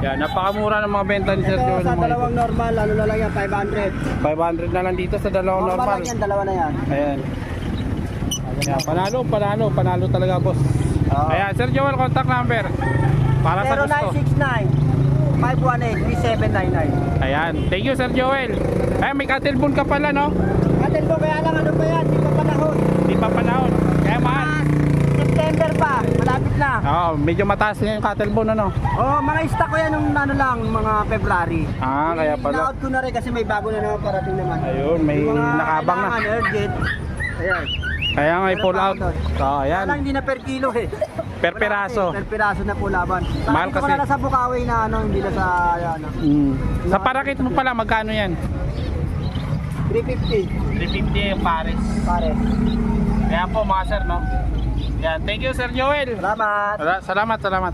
Yan, napakamura ng mga benta ni Sir Ito Joel. sa ng mga dalawang ito. normal, ano na lang yan, 500. 500 na lang dito sa dalawang Normal normal. lang yan, dalawa na yan. Ayan. Yan, panalo talaga boss. Oo. Ayan, Sir Joel, contact number. Para sa gusto. 0969-518-3799. Ayan, thank you Sir Joel. Ay, may cattle bull ka pala no? Atin po, kaya lang ano pa yan, di pa panahon. Di pa panahon. Kaya mahal. September pa, malapit na. Oo, medyo mataas na yung cattle bull ano. Oh, mga stock ko yan nung ano lang, mga February. Ah, kaya pala. In-out ko na rin kasi may bago na naman parating naman. Ayun, may Yung mga nakabang na. kailangan, urgent. Ayan. Kaya nga i-pull out. Oo, ayan. Kaya lang hindi na per kilo eh. Per piraso. Per piraso na po laban. Mahal Dito ko kasi. na sa Bukawi na ano, hindi na sa ano. Sa parakit mo pala, magkano yan? 350 350 yung pares. pare. Kaya po mga sir, no? Yan, thank you Sir Joel. Salamat. Salamat.